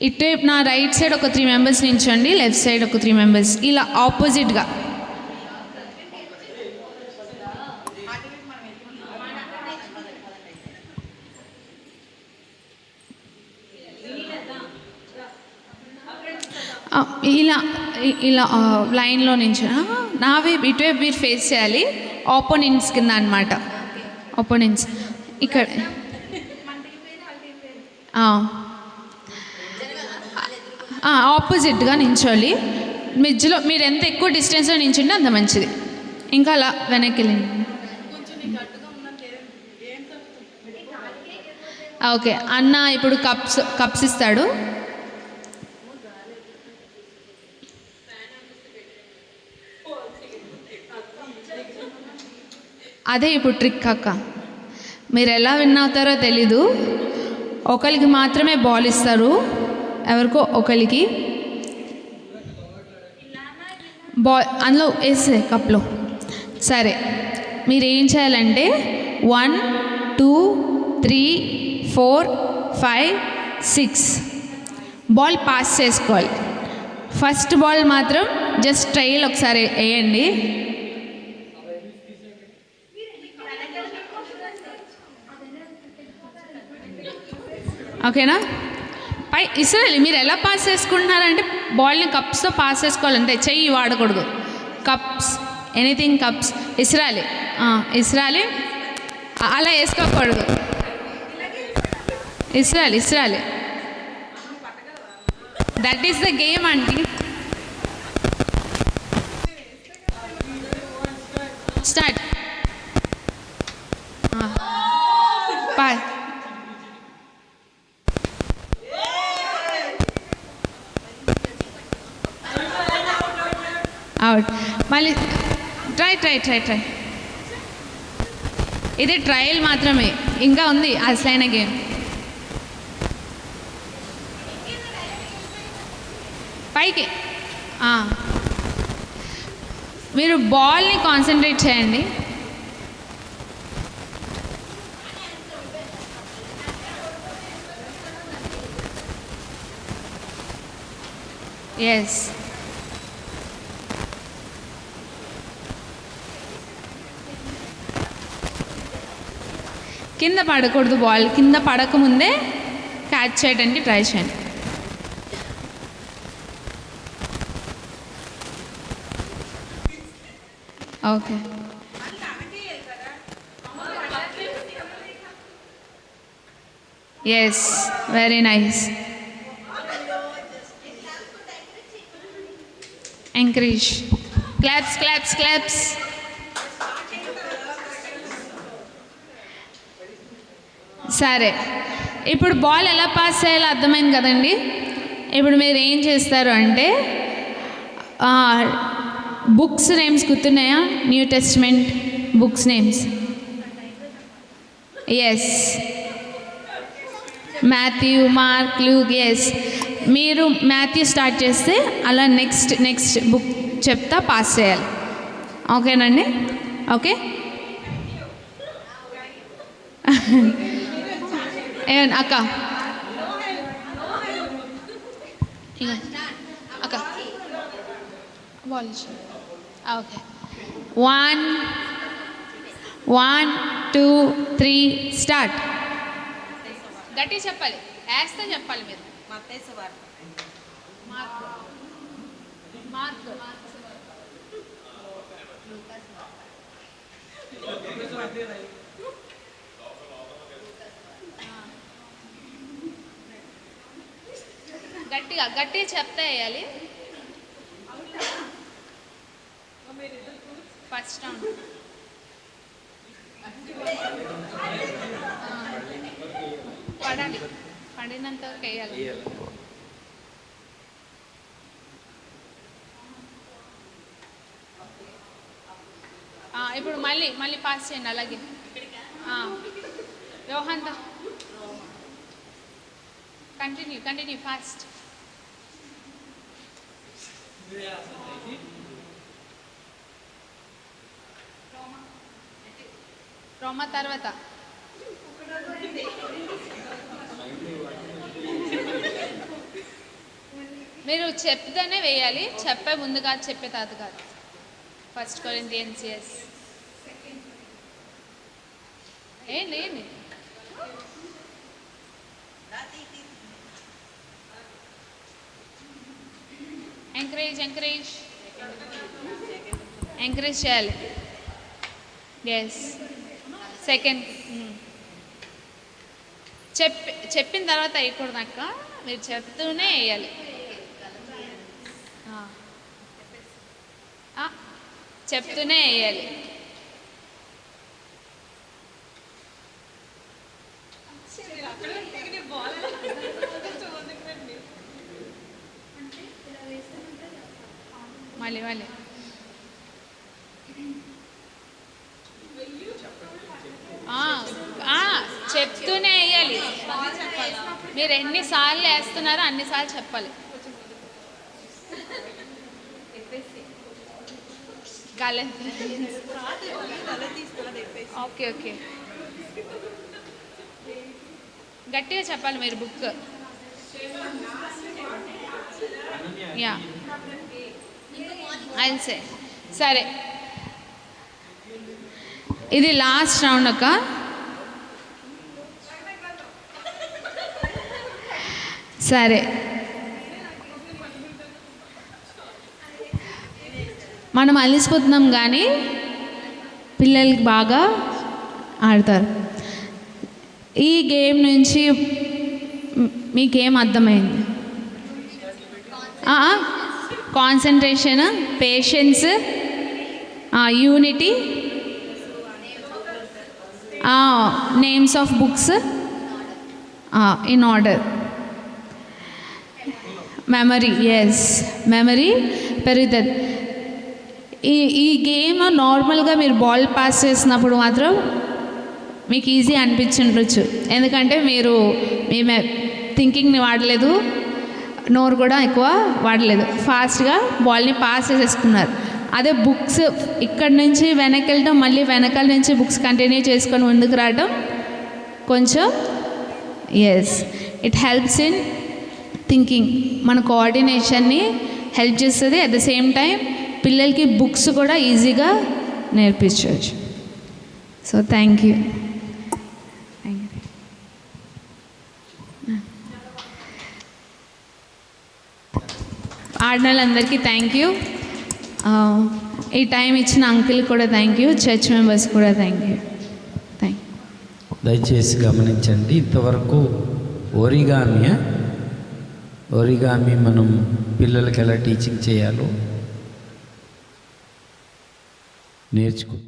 ఇటువైపు నా రైట్ సైడ్ ఒక 3 మెంబర్స్ నించండి, లెఫ్ట్ సైడ్ ఒక 3 మెంబర్స్, ఇలా ఆపోజిట్గా. ఇలా ఇలా లైన్లో నుంచి నావే ఇటువైపు మీరు ఫేస్ చేయాలి. ఆపోనెంట్స్ కింద అనమాట. ఆపోనెంట్స్ ఇక్కడ ఆపోజిట్గా నించోవాలి. మధ్యలో మీరు ఎంత ఎక్కువ డిస్టెన్స్లో నించుంటే అంత మంచిది. ఇంకా అలా వెనక్కి వెళ్ళండి. ఓకే అన్న ఇప్పుడు కప్స్ ఇస్తాడు. అదే ఇప్పుడు ట్రిక్ అక్క. మీరు ఎలా విన్ అవుతారో తెలీదు. ఒకరికి మాత్రమే బాల్ ఇస్తారు, ఎవరికో ఒకరికి బాల్ అందులో వేసే కప్లో. సరే, మీరు ఏం చేయాలంటే 1 2 3 4 5 6 బాల్ పాస్ చేసుకోవాలి. ఫస్ట్ బాల్ మాత్రం జస్ట్ ట్రైల్ ఒకసారి వేయండి. ఓకేనా? పై ఇసరాలి. మీరు ఎలా పాస్ చేసుకుంటున్నారంటే బాల్ని కప్స్తో పాస్ చేసుకోవాలంటే చెయ్యి వాడకూడదు. కప్స్, ఎనీథింగ్ కప్స్ ఇసరాలి. ఇసరాలి, అలా వేసుకోకూడదు. ఇసరాలి. దట్ ఈస్ ద గేమ్ అండి. స్టార్ట్. బాయ్. అవుట్. మళ్ళీ ట్రై. ఇది ట్రయల్ మాత్రమే, ఇంకా ఉంది అసలైన గేమ్. పైకి మీరు బాల్ని కాన్సన్ట్రేట్ చేయండి. ఎస్, కింద పడకూడదు. బాల్ కింద పడకముందే క్యాచ్ చేయడానికి ట్రై చేయండి. Okay, yes, very nice. Encourage. Claps. సరే, ఇప్పుడు బాల్ ఎలా పాస్ చేయాలో అర్థమైంది కదండి. ఇప్పుడు మీరు ఏం చేస్తారు అంటే బుక్స్ నేమ్స్ గుర్తున్నాయా? New Testament books names. Yes, Matthew, Mark, Luke. Yes, మీరు మాథ్యూ స్టార్ట్ చేస్తే అలా నెక్స్ట్ బుక్ చెప్తా పాస్ చేయాలి. ఓకేనండి? ఓకే. అక్క అక్క ఓకే. 1 2 3 స్టార్ట్. గట్టి చెప్పాలి, వేస్తే చెప్పాలి మీరు. మార్క్ గట్టిగా చెప్తే వేయాలి. ఫస్ట్ రౌండ్ పడినంత వేయాలి. ఇప్పుడు మళ్ళీ పాస్ చేయండి అలాగే. యోహాన్ కంటిన్యూ ఫాస్ట్. రోమా తర్వాత మీరు చెప్తేనే వేయాలి, చెప్పే ముందు కాదు, చెప్పే తాత కాదు. ఫస్ట్ కొరింథియన్స్ ఏంటి ఎంకరేజ్ చేయాలి. ఎస్. సెకండ్ చెప్పిన తర్వాత వేయకూడదు అక్క, మీరు చెప్తూనే వేయాలి. చెప్తూనే వేయాలి. మళ్ళీ చెప్తూనే వేయాలి. మీరు ఎన్నిసార్లు వేస్తున్నారో అన్నిసార్లు చెప్పాలి. ఓకే గట్టిగా చెప్పాలి మీరు బుక్. యా ఐల్సే. సరే, ఇది లాస్ట్ రౌండ్ అక్క. సరే, మనం అలిసిపోతున్నాం కానీ పిల్లలకి బాగా ఆడతారు. ఈ గేమ్ నుంచి మీకేం అర్థమైంది? Concentration, patience, unity, names of books in order, memory. Yes, memory పెరుగుతుంది. ఈ గేమ్ నార్మల్గా మీరు బాల్ పాస్ చేసినప్పుడు మాత్రం మీకు ఈజీ అనిపించుండొచ్చు, ఎందుకంటే మీరు మీ థింకింగ్ని వాడలేదు, నోరు కూడా ఎక్కువ వాడలేదు, ఫాస్ట్గా బాల్ని పాస్ చేసేసుకున్నారు. అదే బుక్స్ ఇక్కడి నుంచి వెనక్కి వెళ్ళడం, మళ్ళీ వెనకాల నుంచి బుక్స్ కంటిన్యూ చేసుకొని ముందుకు రావడం కొంచెం yes it helps in thinking. మన కోఆర్డినేషన్ని హెల్ప్ చేస్తుంది. అట్ ద సేమ్ టైం పిల్లలకి బుక్స్ కూడా ఈజీగా నేర్పించవచ్చు. So thank you. ఆడిన వాళ్ళందరికీ థ్యాంక్ యూ. ఈ టైం ఇచ్చిన అంకుల్ కూడా థ్యాంక్ యూ, చర్చ్ మెంబర్స్ కూడా థ్యాంక్ యూ. దయచేసి గమనించండి, ఇంతవరకు ఓరిగామి మనం పిల్లలకి ఎలా టీచింగ్ చేయాలో నేర్చుకున్నాం.